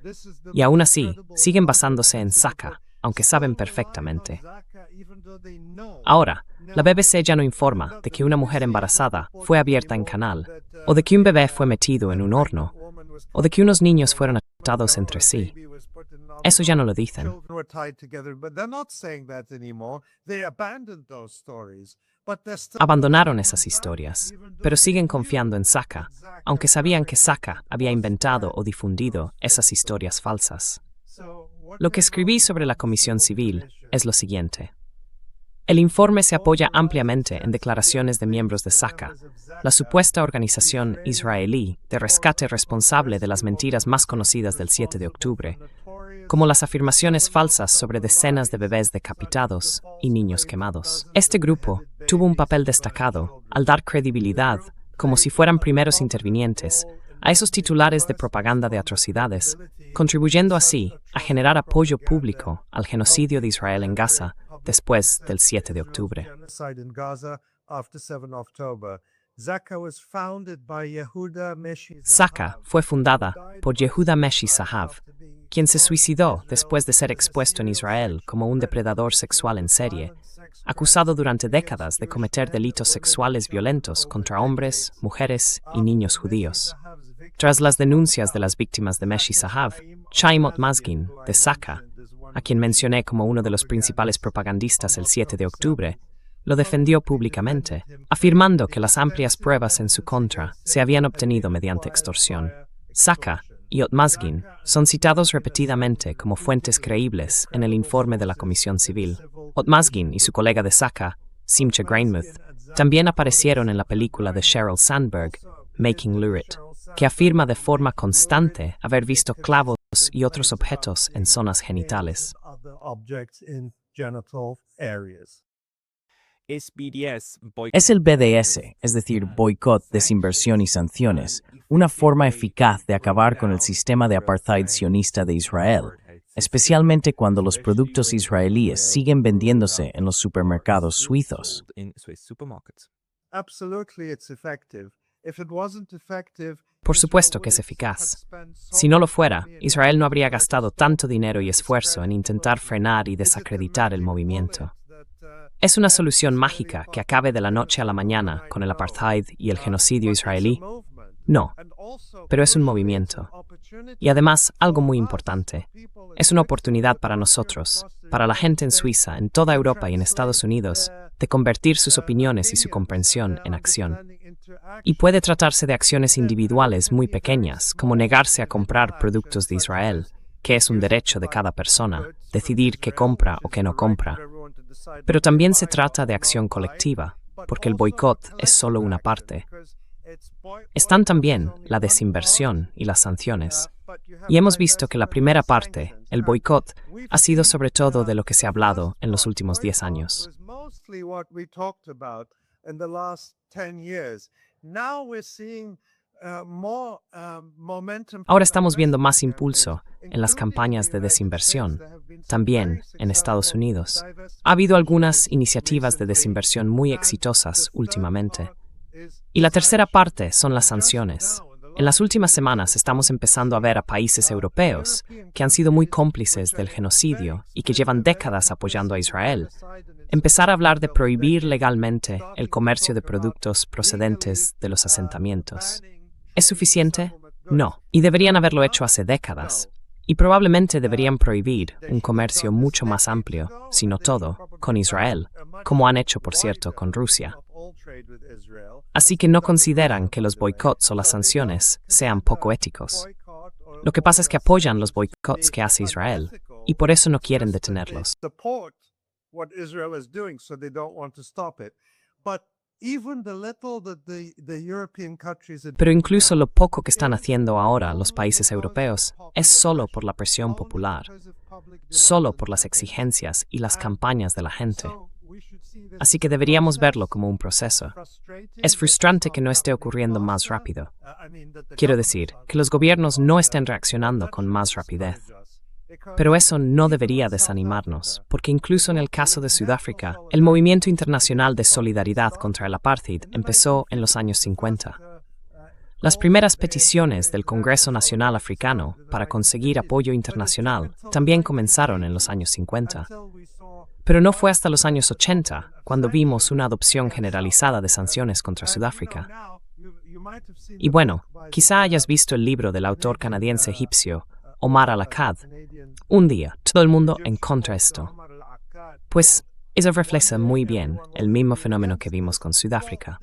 Y aún así, siguen basándose en Saka, aunque saben perfectamente. Ahora, la BBC ya no informa de que una mujer embarazada fue abierta en canal, o de que un bebé fue metido en un horno, o de que unos niños fueron atados entre sí. Eso ya no lo dicen. Abandonaron esas historias, pero siguen confiando en Saka, aunque sabían que Saka había inventado o difundido esas historias falsas. Lo que escribí sobre la Comisión Civil es lo siguiente. El informe se apoya ampliamente en declaraciones de miembros de Saka, la supuesta organización israelí de rescate responsable de las mentiras más conocidas del 7 de octubre, como las afirmaciones falsas sobre decenas de bebés decapitados y niños quemados. Este grupo tuvo un papel destacado al dar credibilidad, como si fueran primeros intervinientes, a esos titulares de propaganda de atrocidades, contribuyendo así a generar apoyo público al genocidio de Israel en Gaza después del 7 de octubre. Saka fue fundada por Yehuda Meshi Sahav, quien se suicidó después de ser expuesto en Israel como un depredador sexual en serie, acusado durante décadas de cometer delitos sexuales violentos contra hombres, mujeres y niños judíos. Tras las denuncias de las víctimas de Meshi Sahav, Chaim Otmazgin, de Saka, a quien mencioné como uno de los principales propagandistas el 7 de octubre, lo defendió públicamente, afirmando que las amplias pruebas en su contra se habían obtenido mediante extorsión. Saka y Otmazgin son citados repetidamente como fuentes creíbles en el informe de la Comisión Civil. Otmazgin y su colega de Saka, Simcha Greinmuth, también aparecieron en la película de Sheryl Sandberg, Making Lurid, que afirma de forma constante haber visto clavos y otros objetos en zonas genitales. Es el BDS, es decir, boicot, desinversión y sanciones, una forma eficaz de acabar con el sistema de apartheid sionista de Israel, especialmente cuando los productos israelíes siguen vendiéndose en los supermercados suizos. Por supuesto que es eficaz. Si no lo fuera, Israel no habría gastado tanto dinero y esfuerzo en intentar frenar y desacreditar el movimiento. ¿Es una solución mágica que acabe de la noche a la mañana con el apartheid y el genocidio israelí? No, pero es un movimiento. Y además, algo muy importante, es una oportunidad para nosotros, para la gente en Suiza, en toda Europa y en Estados Unidos, de convertir sus opiniones y su comprensión en acción. Y puede tratarse de acciones individuales muy pequeñas, como negarse a comprar productos de Israel, que es un derecho de cada persona, decidir qué compra o qué no compra. Pero también se trata de acción colectiva, porque el boicot es solo una parte. Están también la desinversión y las sanciones. Y hemos visto que la primera parte, el boicot, ha sido sobre todo de lo que se ha hablado en los últimos 10 años. Ahora estamos viendo más impulso en las campañas de desinversión, también en Estados Unidos. Ha habido algunas iniciativas de desinversión muy exitosas últimamente. Y la tercera parte son las sanciones. En las últimas semanas estamos empezando a ver a países europeos que han sido muy cómplices del genocidio y que llevan décadas apoyando a Israel, empezar a hablar de prohibir legalmente el comercio de productos procedentes de los asentamientos. ¿Es suficiente? No, y deberían haberlo hecho hace décadas. Y probablemente deberían prohibir un comercio mucho más amplio, si no todo, con Israel, como han hecho, por cierto, con Rusia. Así que no consideran que los boicots o las sanciones sean poco éticos. Lo que pasa es que apoyan los boicots que hace Israel, y por eso no quieren detenerlos. Pero incluso lo poco que están haciendo ahora los países europeos es solo por la presión popular, solo por las exigencias y las campañas de la gente. Así que deberíamos verlo como un proceso. Es frustrante que no esté ocurriendo más rápido. Quiero decir, que los gobiernos no estén reaccionando con más rapidez. Pero eso no debería desanimarnos, porque incluso en el caso de Sudáfrica, el movimiento internacional de solidaridad contra el apartheid empezó en los años 50. Las primeras peticiones del Congreso Nacional Africano para conseguir apoyo internacional también comenzaron en los años 50. Pero no fue hasta los años 80 cuando vimos una adopción generalizada de sanciones contra Sudáfrica. Y bueno, quizá hayas visto el libro del autor canadiense egipcio Omar al-Akkad, Un día, todo el mundo en contra de esto. Pues eso refleja muy bien el mismo fenómeno que vimos con Sudáfrica.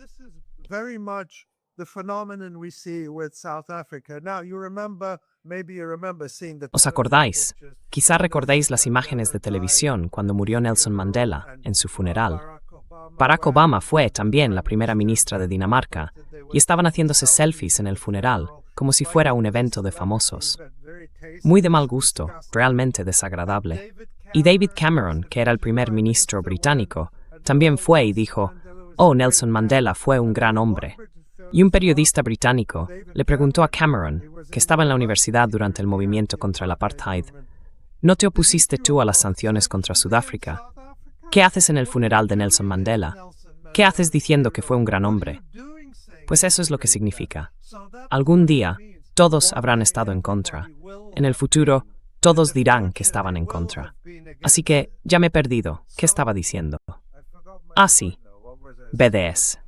¿Os acordáis? Quizá recordéis las imágenes de televisión cuando murió Nelson Mandela en su funeral. Barack Obama fue también la primera ministra de Dinamarca y estaban haciéndose selfies en el funeral, como si fuera un evento de famosos. Muy de mal gusto, realmente desagradable. Y David Cameron, que era el primer ministro británico, también fue y dijo: «Oh, Nelson Mandela fue un gran hombre». Y un periodista británico le preguntó a Cameron, que estaba en la universidad durante el movimiento contra el apartheid: ¿no te opusiste tú a las sanciones contra Sudáfrica? ¿Qué haces en el funeral de Nelson Mandela? ¿Qué haces diciendo que fue un gran hombre? Pues eso es lo que significa. Algún día, todos habrán estado en contra. En el futuro, todos dirán que estaban en contra. Así que, ya me he perdido. ¿Qué estaba diciendo? Ah, sí. BDS.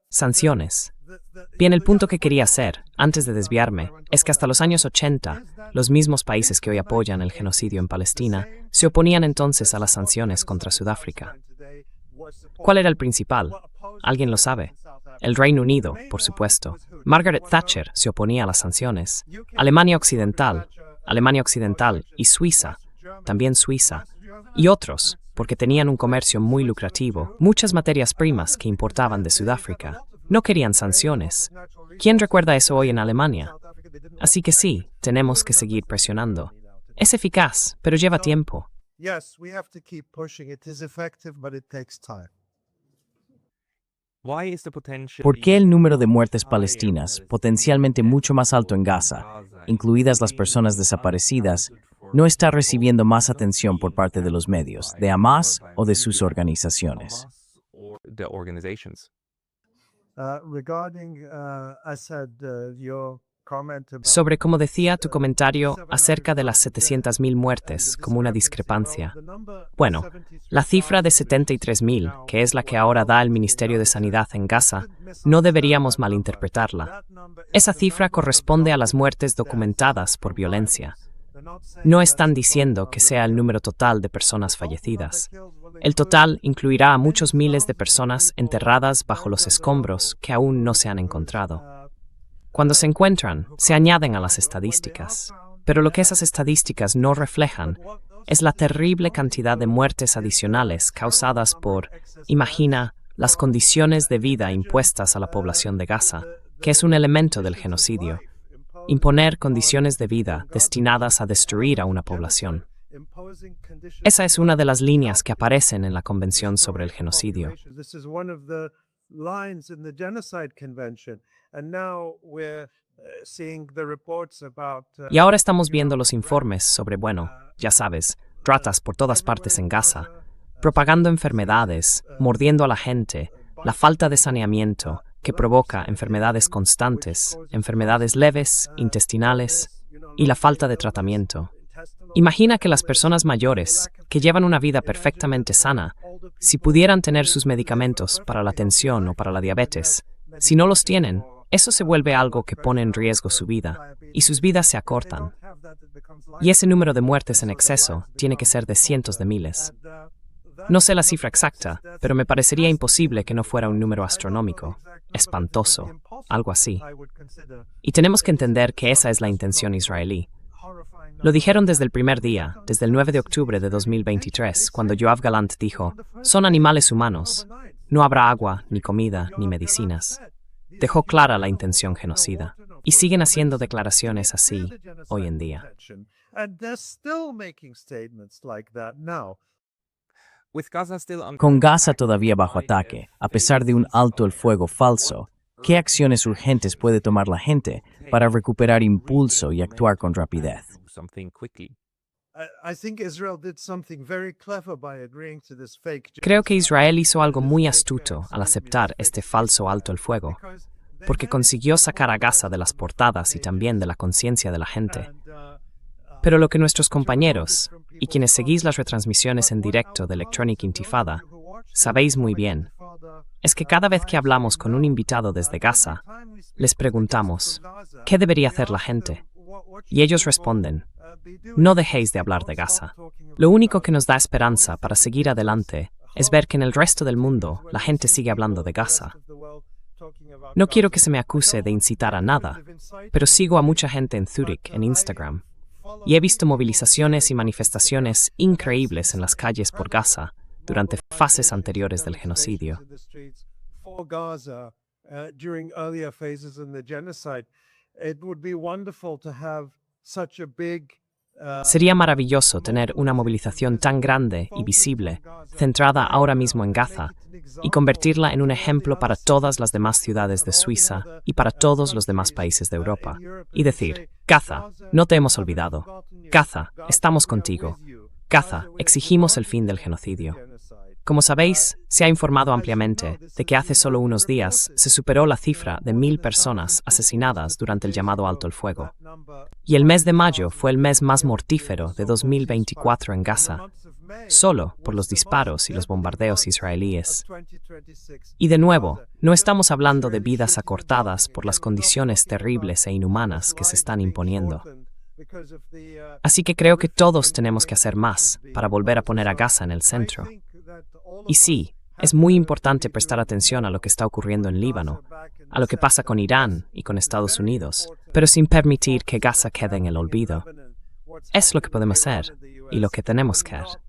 Sanciones. Bien, el punto que quería hacer, antes de desviarme, es que hasta los años 80, los mismos países que hoy apoyan el genocidio en Palestina se oponían entonces a las sanciones contra Sudáfrica. ¿Cuál era el principal? ¿Alguien lo sabe? El Reino Unido, por supuesto. Margaret Thatcher se oponía a las sanciones. Alemania Occidental y Suiza, también Suiza, y otros, porque tenían un comercio muy lucrativo, muchas materias primas que importaban de Sudáfrica. No querían sanciones. ¿Quién recuerda eso hoy en Alemania? Así que sí, tenemos que seguir presionando. Es eficaz, pero lleva tiempo. ¿Por qué el número de muertes palestinas, potencialmente mucho más alto en Gaza, incluidas las personas desaparecidas, no está recibiendo más atención por parte de los medios, de Hamas o de sus organizaciones? Sobre, como decía, tu comentario acerca de las 700.000 muertes como una discrepancia. Bueno, la cifra de 73.000, que es la que ahora da el Ministerio de Sanidad en Gaza, no deberíamos malinterpretarla. Esa cifra corresponde a las muertes documentadas por violencia. No están diciendo que sea el número total de personas fallecidas. El total incluirá a muchos miles de personas enterradas bajo los escombros que aún no se han encontrado. Cuando se encuentran, se añaden a las estadísticas. Pero lo que esas estadísticas no reflejan es la terrible cantidad de muertes adicionales causadas por, imagina, las condiciones de vida impuestas a la población de Gaza, que es un elemento del genocidio. Imponer condiciones de vida destinadas a destruir a una población. Esa es una de las líneas que aparecen en la Convención sobre el Genocidio. Y ahora estamos viendo los informes sobre, bueno, ya sabes, ratas por todas partes en Gaza, propagando enfermedades, mordiendo a la gente, la falta de saneamiento, que provoca enfermedades constantes, enfermedades leves, intestinales, y la falta de tratamiento. Imagina que las personas mayores, que llevan una vida perfectamente sana, si pudieran tener sus medicamentos para la tensión o para la diabetes, si no los tienen, eso se vuelve algo que pone en riesgo su vida, y sus vidas se acortan. Y ese número de muertes en exceso tiene que ser de cientos de miles. No sé la cifra exacta, pero me parecería imposible que no fuera un número astronómico, espantoso, algo así. Y tenemos que entender que esa es la intención israelí. Lo dijeron desde el primer día, desde el 9 de octubre de 2023, cuando Yoav Gallant dijo, son animales humanos. No habrá agua, ni comida, ni medicinas. Dejó clara la intención genocida. Y siguen haciendo declaraciones así hoy en día. Con Gaza todavía bajo ataque, a pesar de un alto el fuego falso, ¿qué acciones urgentes puede tomar la gente para recuperar impulso y actuar con rapidez? Creo que Israel hizo algo muy astuto al aceptar este falso alto el fuego, porque consiguió sacar a Gaza de las portadas y también de la conciencia de la gente. Pero lo que nuestros compañeros, y quienes seguís las retransmisiones en directo de Electronic Intifada, sabéis muy bien, es que cada vez que hablamos con un invitado desde Gaza, les preguntamos, ¿qué debería hacer la gente? Y ellos responden, no dejéis de hablar de Gaza. Lo único que nos da esperanza para seguir adelante es ver que en el resto del mundo la gente sigue hablando de Gaza. No quiero que se me acuse de incitar a nada, pero sigo a mucha gente en Zurich en Instagram y he visto movilizaciones y manifestaciones increíbles en las calles por Gaza durante fases anteriores del genocidio. Sería maravilloso tener una movilización tan grande y visible, centrada ahora mismo en Gaza, y convertirla en un ejemplo para todas las demás ciudades de Suiza y para todos los demás países de Europa. Y decir, Gaza, no te hemos olvidado. Gaza, estamos contigo. Gaza, exigimos el fin del genocidio. Como sabéis, se ha informado ampliamente de que hace solo unos días se superó la cifra de 1000 personas asesinadas durante el llamado alto el fuego. Y el mes de mayo fue el mes más mortífero de 2024 en Gaza, solo por los disparos y los bombardeos israelíes. Y de nuevo, no estamos hablando de vidas acortadas por las condiciones terribles e inhumanas que se están imponiendo. Así que creo que todos tenemos que hacer más para volver a poner a Gaza en el centro. Y sí, es muy importante prestar atención a lo que está ocurriendo en Líbano, a lo que pasa con Irán y con Estados Unidos, pero sin permitir que Gaza quede en el olvido. Es lo que podemos hacer y lo que tenemos que hacer.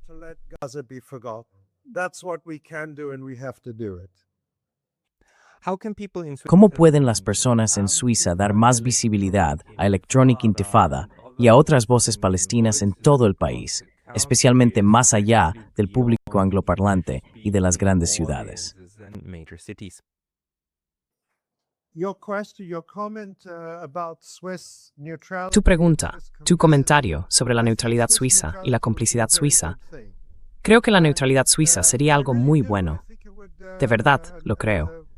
¿Cómo pueden las personas en Suiza dar más visibilidad a Electronic Intifada y a otras voces palestinas en todo el país, especialmente más allá del público angloparlante y de las grandes ciudades? Tu pregunta, tu comentario sobre la neutralidad suiza y la complicidad suiza. Creo que la neutralidad suiza sería algo muy bueno. De verdad, lo creo.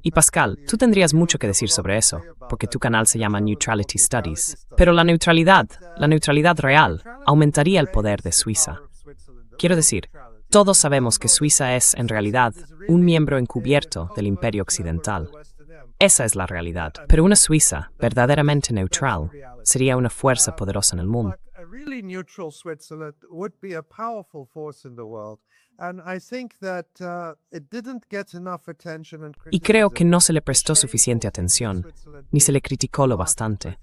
Y Pascal, tú tendrías mucho que decir sobre eso, porque tu canal se llama Neutrality Studies. Pero la neutralidad real, aumentaría el poder de Suiza. Quiero decir, todos sabemos que Suiza es, en realidad, un miembro encubierto del Imperio Occidental. Esa es la realidad. Pero una Suiza verdaderamente neutral sería una fuerza poderosa en el mundo. Y creo que no se le prestó suficiente atención, ni se le criticó lo bastante.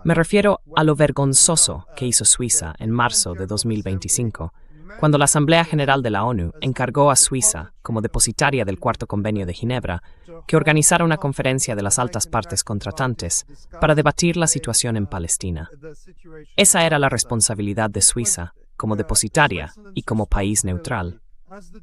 Me refiero a lo vergonzoso que hizo Suiza en marzo de 2025, cuando la Asamblea General de la ONU encargó a Suiza, como depositaria del Cuarto Convenio de Ginebra, que organizara una conferencia de las altas partes contratantes para debatir la situación en Palestina. Esa era la responsabilidad de Suiza, como depositaria y como país neutral.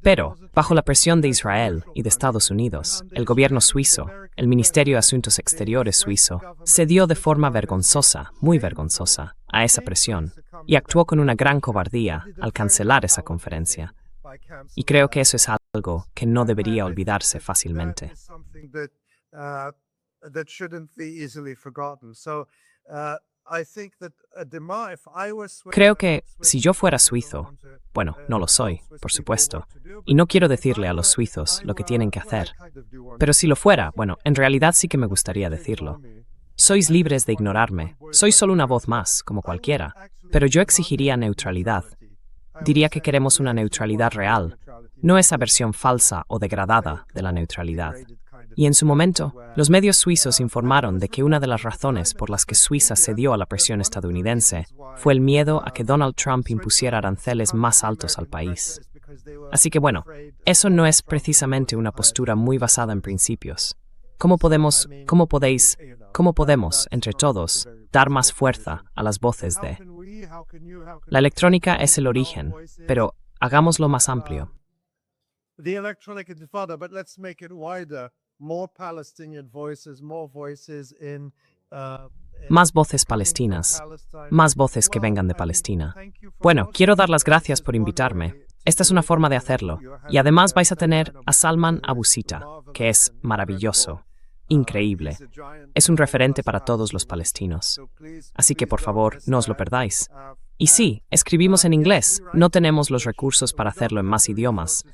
Pero, bajo la presión de Israel y de Estados Unidos, el gobierno suizo, el Ministerio de Asuntos Exteriores suizo, cedió de forma vergonzosa, muy vergonzosa, a esa presión, y actuó con una gran cobardía al cancelar esa conferencia. Y creo que eso es algo que no debería olvidarse fácilmente. Creo que si yo fuera suizo, bueno, no lo soy, por supuesto, y no quiero decirle a los suizos lo que tienen que hacer, pero si lo fuera, bueno, en realidad sí que me gustaría decirlo. Sois libres de ignorarme, soy solo una voz más, como cualquiera, pero yo exigiría neutralidad. Diría que queremos una neutralidad real, no esa versión falsa o degradada de la neutralidad. Y en su momento, los medios suizos informaron de que una de las razones por las que Suiza cedió a la presión estadounidense fue el miedo a que Donald Trump impusiera aranceles más altos al país. Así que bueno, eso no es precisamente una postura muy basada en principios. ¿Cómo podemos, entre todos, dar más fuerza a las voces de? La electrónica es el origen, pero hagámoslo más amplio. The electronic intifada, but let's make it wider. More Palestinian voices, more voices in Más voces palestinas, más voces que vengan de Palestina. Bueno, quiero dar las gracias por invitarme. Esta es una forma de hacerlo. Y además vais a tener a Salman Abu Sita, que es maravilloso, increíble. Es un referente para todos los palestinos. Así que por favor, no os lo perdáis. Y sí, escribimos en inglés. No tenemos los recursos para hacerlo en más idiomas.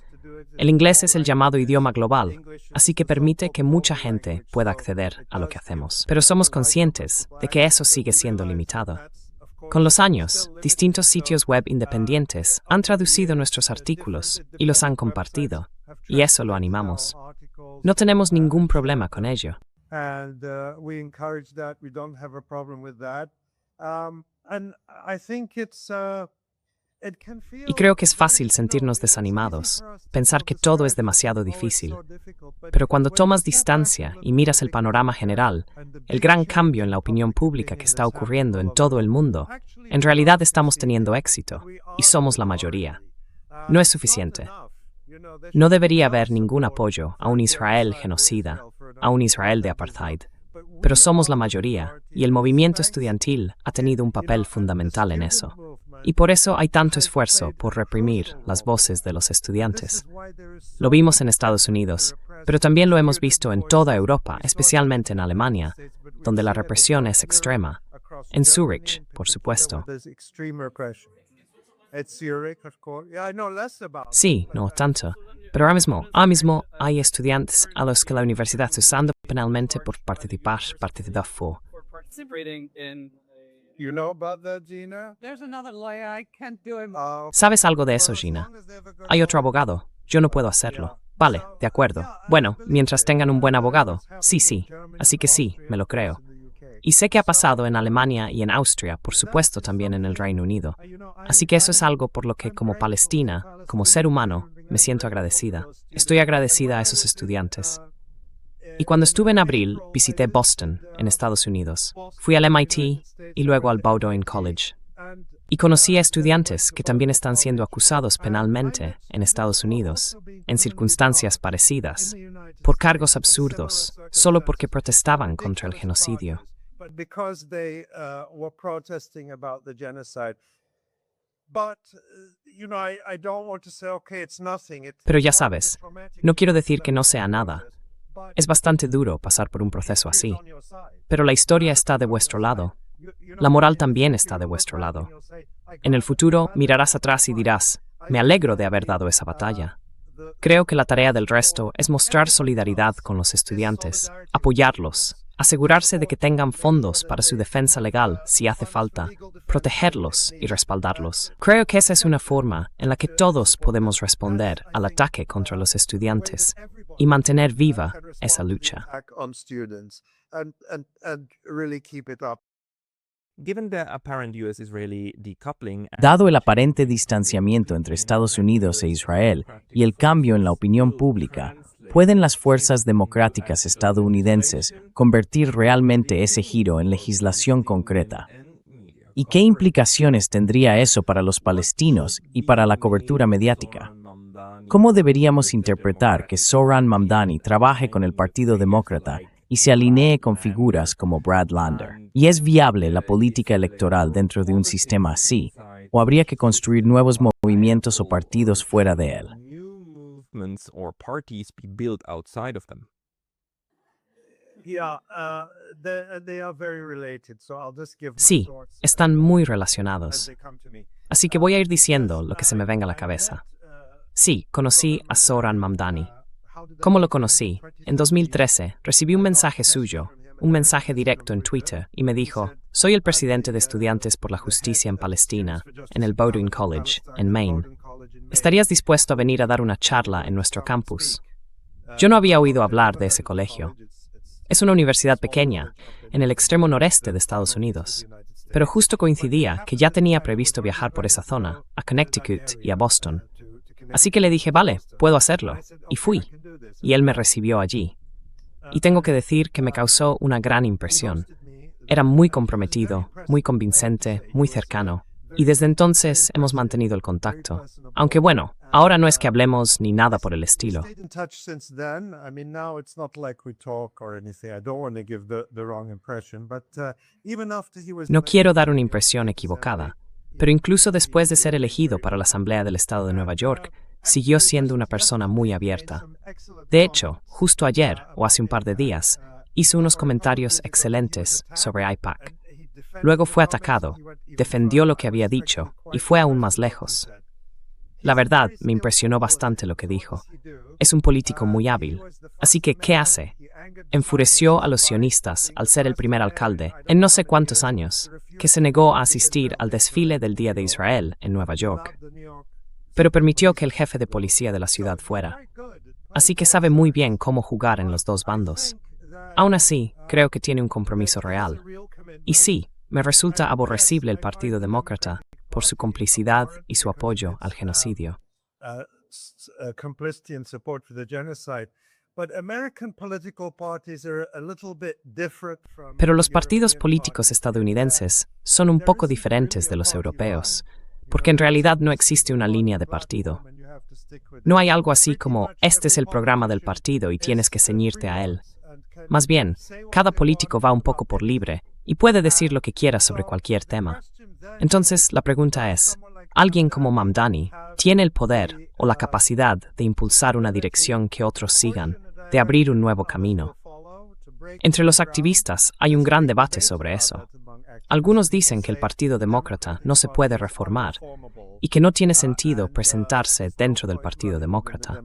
El inglés es el llamado idioma global, así que permite que mucha gente pueda acceder a lo que hacemos. Pero somos conscientes de que eso sigue siendo limitado. Con los años, distintos sitios web independientes han traducido nuestros artículos y los han compartido, y eso lo animamos. No tenemos ningún problema con ello. And we encourage that. We don't have a problem with that. And I think Y creo que es fácil sentirnos desanimados, pensar que todo es demasiado difícil. Pero cuando tomas distancia y miras el panorama general, el gran cambio en la opinión pública que está ocurriendo en todo el mundo, en realidad estamos teniendo éxito, y somos la mayoría. No es suficiente. No debería haber ningún apoyo a un Israel genocida, a un Israel de apartheid. Pero somos la mayoría, y el movimiento estudiantil ha tenido un papel fundamental en eso. Y por eso hay tanto esfuerzo por reprimir las voces de los estudiantes. Lo vimos en Estados Unidos, pero también lo hemos visto en toda Europa, especialmente en Alemania, donde la represión es extrema. En Zúrich, por supuesto. Sí, no tanto. Pero ahora mismo hay estudiantes a los que la universidad está usando penalmente por participar. You know about that, Gina? There's another lawyer. I can't do it. ¿Sabes algo de eso, Gina? Hay otro abogado. Yo no puedo hacerlo. Vale, de acuerdo. Bueno, mientras tengan un buen abogado. Sí. Así que sí, me lo creo. Y sé que ha pasado en Alemania y en Austria, por supuesto también en el Reino Unido. Así que eso es algo por lo que como palestina, como ser humano, me siento agradecida. Estoy agradecida a esos estudiantes. Y cuando estuve en abril, visité Boston, en Estados Unidos. Fui al MIT y luego al Bowdoin College. Y conocí a estudiantes que también están siendo acusados penalmente en Estados Unidos, en circunstancias parecidas, por cargos absurdos, solo porque protestaban contra el genocidio. Pero ya sabes, no quiero decir que no sea nada. Es bastante duro pasar por un proceso así, pero la historia está de vuestro lado. La moral también está de vuestro lado. En el futuro mirarás atrás y dirás, me alegro de haber dado esa batalla. Creo que la tarea del resto es mostrar solidaridad con los estudiantes, apoyarlos, asegurarse de que tengan fondos para su defensa legal si hace falta, protegerlos y respaldarlos. Creo que esa es una forma en la que todos podemos responder al ataque contra los estudiantes y mantener viva esa lucha. Dado el aparente distanciamiento entre Estados Unidos e Israel y el cambio en la opinión pública, ¿pueden las fuerzas democráticas estadounidenses convertir realmente ese giro en legislación concreta? ¿Y qué implicaciones tendría eso para los palestinos y para la cobertura mediática? ¿Cómo deberíamos interpretar que Zohran Mamdani trabaje con el Partido Demócrata y se alinee con figuras como Brad Lander? ¿Y es viable la política electoral dentro de un sistema así? ¿O habría que construir nuevos movimientos o partidos fuera de él? Sí, están muy relacionados. Así que voy a ir diciendo lo que se me venga a la cabeza. Sí, conocí a Zohran Mamdani. ¿Cómo lo conocí? En 2013 recibí un mensaje suyo, un mensaje directo en Twitter, y me dijo, soy el presidente de Estudiantes por la Justicia en Palestina, en el Bowdoin College, en Maine. ¿Estarías dispuesto a venir a dar una charla en nuestro campus? Yo no había oído hablar de ese colegio. Es una universidad pequeña, en el extremo noreste de Estados Unidos. Pero justo coincidía que ya tenía previsto viajar por esa zona, a Connecticut y a Boston. Así que le dije, vale, puedo hacerlo. Y fui. Y él me recibió allí. Y tengo que decir que me causó una gran impresión. Era muy comprometido, muy convincente, muy cercano. Y desde entonces hemos mantenido el contacto. Aunque bueno, ahora no es que hablemos ni nada por el estilo. No quiero dar una impresión equivocada, pero incluso después de ser elegido para la Asamblea del Estado de Nueva York, siguió siendo una persona muy abierta. De hecho, justo ayer, o hace un par de días, hizo unos comentarios excelentes sobre AIPAC. Luego fue atacado, defendió lo que había dicho y fue aún más lejos. La verdad, me impresionó bastante lo que dijo. Es un político muy hábil. Así que, ¿qué hace? Enfureció a los sionistas al ser el primer alcalde, en no sé cuántos años, que se negó a asistir al desfile del Día de Israel en Nueva York. Pero permitió que el jefe de policía de la ciudad fuera. Así que sabe muy bien cómo jugar en los dos bandos. Aún así, creo que tiene un compromiso real. Y sí, me resulta aborrecible el Partido Demócrata por su complicidad y su apoyo al genocidio. Pero los partidos políticos estadounidenses son un poco diferentes de los europeos, porque en realidad no existe una línea de partido. No hay algo así como, este es el programa del partido y tienes que ceñirte a él. Más bien, cada político va un poco por libre y puede decir lo que quiera sobre cualquier tema. Entonces, la pregunta es, ¿alguien como Mamdani tiene el poder o la capacidad de impulsar una dirección que otros sigan, de abrir un nuevo camino? Entre los activistas hay un gran debate sobre eso. Algunos dicen que el Partido Demócrata no se puede reformar y que no tiene sentido presentarse dentro del Partido Demócrata.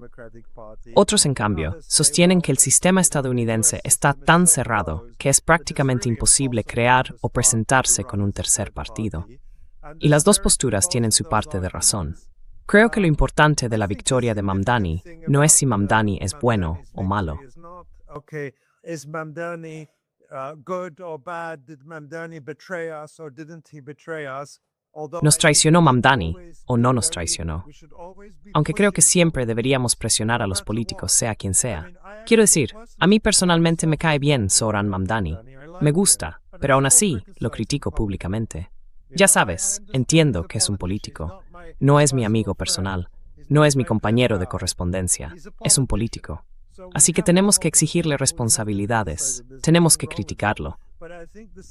Otros, en cambio, sostienen que el sistema estadounidense está tan cerrado que es prácticamente imposible crear o presentarse con un tercer partido. Y las dos posturas tienen su parte de razón. Creo que lo importante de la victoria de Mamdani no es si Mamdani es bueno o malo. ¿Nos traicionó Mamdani o no nos traicionó? Aunque creo que siempre deberíamos presionar a los políticos, sea quien sea. Quiero decir, a mí personalmente me cae bien Zohran Mamdani. Me gusta, pero aún así lo critico públicamente. Ya sabes, entiendo que es un político. No es mi amigo personal. No es mi compañero de correspondencia. Es un político. Así que tenemos que exigirle responsabilidades. Tenemos que criticarlo.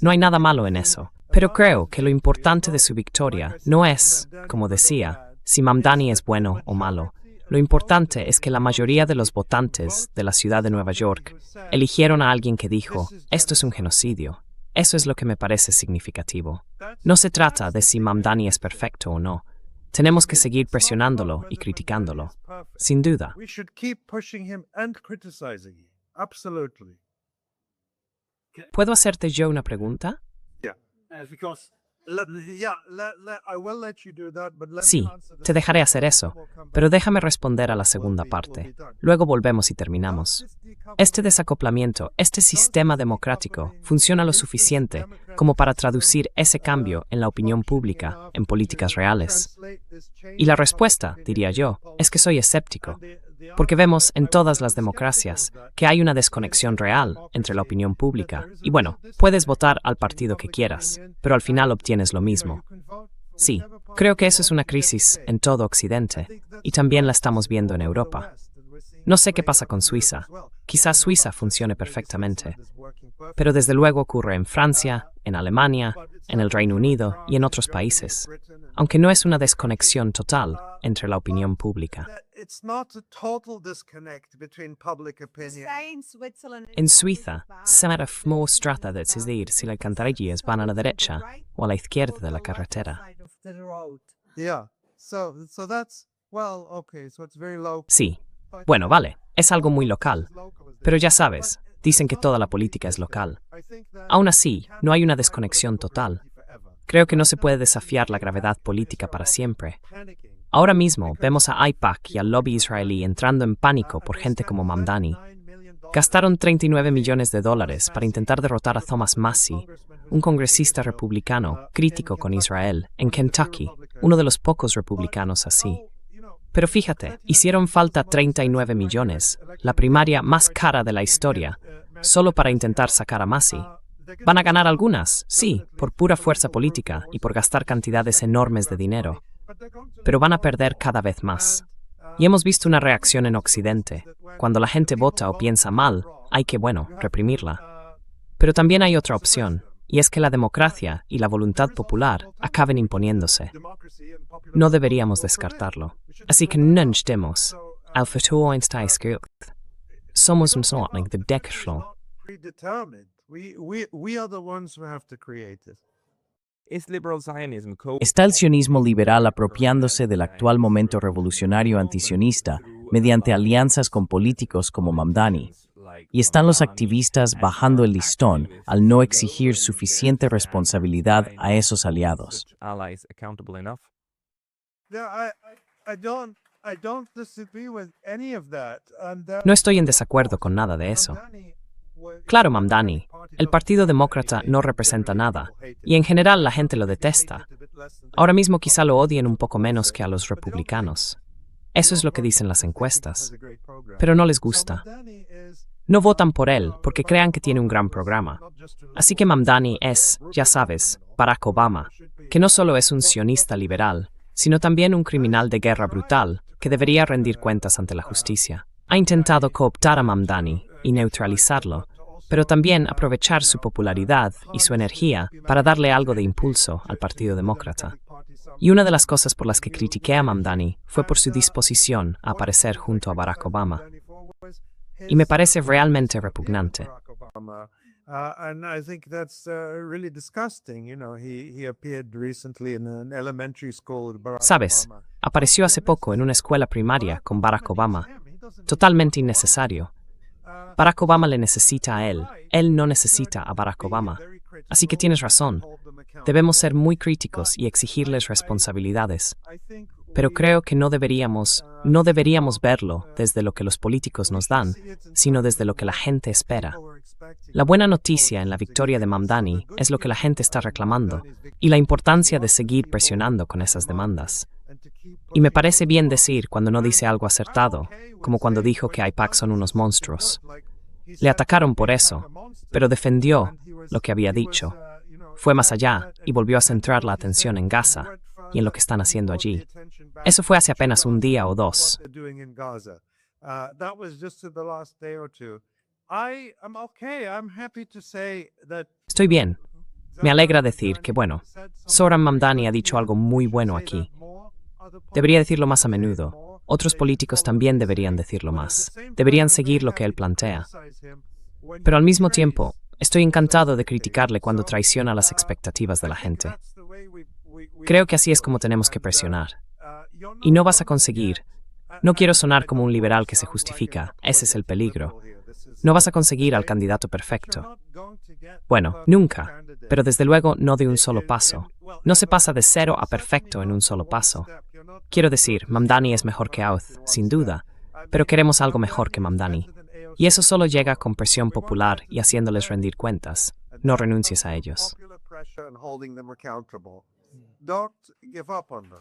No hay nada malo en eso. Pero creo que lo importante de su victoria no es, como decía, si Mamdani es bueno o malo. Lo importante es que la mayoría de los votantes de la ciudad de Nueva York eligieron a alguien que dijo, esto es un genocidio. Eso es lo que me parece significativo. No se trata de si Mamdani es perfecto o no. Tenemos que seguir presionándolo y criticándolo. Sin duda. ¿Puedo hacerte yo una pregunta? Sí, te dejaré hacer eso, pero déjame responder a la segunda parte. Luego volvemos y terminamos. Este desacoplamiento, este sistema democrático, funciona lo suficiente como para traducir ese cambio en la opinión pública en políticas reales. Y la respuesta, diría yo, es que soy escéptico, porque vemos en todas las democracias que hay una desconexión real entre la opinión pública. Y bueno, puedes votar al partido que quieras, pero al final obtienes lo mismo. Sí, creo que eso es una crisis en todo Occidente, y también la estamos viendo en Europa. No sé qué pasa con Suiza. Quizás Suiza funcione perfectamente, pero desde luego ocurre en Francia, en Alemania, en el Reino Unido y en otros países, aunque no es una desconexión total entre la opinión pública. En Suiza, Sara mostrata de decidir si las alcantarillas van a la derecha o a la izquierda de la carretera. Sí, bueno, vale, es algo muy local, pero ya sabes, dicen que toda la política es local. Aún así, no hay una desconexión total. Creo que no se puede desafiar la gravedad política para siempre. Ahora mismo vemos a AIPAC y al lobby israelí entrando en pánico por gente como Mamdani. Gastaron $39 millones para intentar derrotar a Thomas Massie, un congresista republicano crítico con Israel, en Kentucky, uno de los pocos republicanos así. Pero fíjate, hicieron falta 39 millones, la primaria más cara de la historia, solo para intentar sacar a Massie. ¿Van a ganar algunas? Sí, por pura fuerza política y por gastar cantidades enormes de dinero. Pero van a perder cada vez más. Y hemos visto una reacción en Occidente. Cuando la gente vota o piensa mal, hay que, reprimirla. Pero también hay otra opción, y es que la democracia y la voluntad popular acaben imponiéndose. No deberíamos descartarlo. Así que no estemos. Al futuro está escrito. Somos un sortling de decreto. Predetermined. We are the ones who have to create it. Is liberal Zionism Está el sionismo liberal apropiándose del actual momento revolucionario antisionista mediante alianzas con políticos como Mamdani. Y están los activistas bajando el listón al no exigir suficiente responsabilidad a esos aliados. allies accountable enough? Yeah, I don't disagree with any of that. And No estoy en desacuerdo con nada de eso. Claro, Mamdani, el Partido Demócrata no representa nada, y en general la gente lo detesta. Ahora mismo quizá lo odien un poco menos que a los republicanos. Eso es lo que dicen las encuestas. Pero no les gusta. No votan por él porque crean que tiene un gran programa. Así que Mamdani es, ya sabes, Barack Obama, que no solo es un sionista liberal, sino también un criminal de guerra brutal que debería rendir cuentas ante la justicia. Ha intentado cooptar a Mamdani y neutralizarlo, pero también aprovechar su popularidad y su energía para darle algo de impulso al Partido Demócrata. Y una de las cosas por las que critiqué a Mamdani fue por su disposición a aparecer junto a Barack Obama. Y me parece realmente repugnante. And I think that's really disgusting. You know, he appeared recently in an elementary school with Barack Sabes, Obama. apareció hace poco en una escuela primaria con Barack Obama. Totalmente innecesario. Barack Obama le necesita a él no necesita a Barack Obama. Así que tienes razón. Debemos ser muy críticos y exigirles responsabilidades. Pero creo que no deberíamos verlo desde lo que los políticos nos dan, sino desde lo que la gente espera. La buena noticia en la victoria de Mamdani es lo que la gente está reclamando y la importancia de seguir presionando con esas demandas. Y me parece bien decir cuando no dice algo acertado, como cuando dijo que AIPAC son unos monstruos. Le atacaron por eso, pero defendió lo que había dicho. Fue más allá y volvió a centrar la atención en Gaza y en lo que están haciendo allí. Eso fue hace apenas un día o dos. Estoy bien. Me alegra decir que, Zohran Mamdani ha dicho algo muy bueno aquí. Debería decirlo más a menudo. Otros políticos también deberían decirlo más. Deberían seguir lo que él plantea. Pero al mismo tiempo, estoy encantado de criticarle cuando traiciona las expectativas de la gente. Creo que así es como tenemos que presionar. Y no vas a conseguir. No quiero sonar como un liberal que se justifica. Ese es el peligro. No vas a conseguir al candidato perfecto. Bueno, nunca, pero desde luego no de un solo paso. No se pasa de 0 a perfecto en un solo paso. Quiero decir, Mamdani es mejor que Auth, sin duda, pero queremos algo mejor que Mamdani. Y eso solo llega con presión popular y haciéndoles rendir cuentas. No renuncies a ellos. Don't give up on them.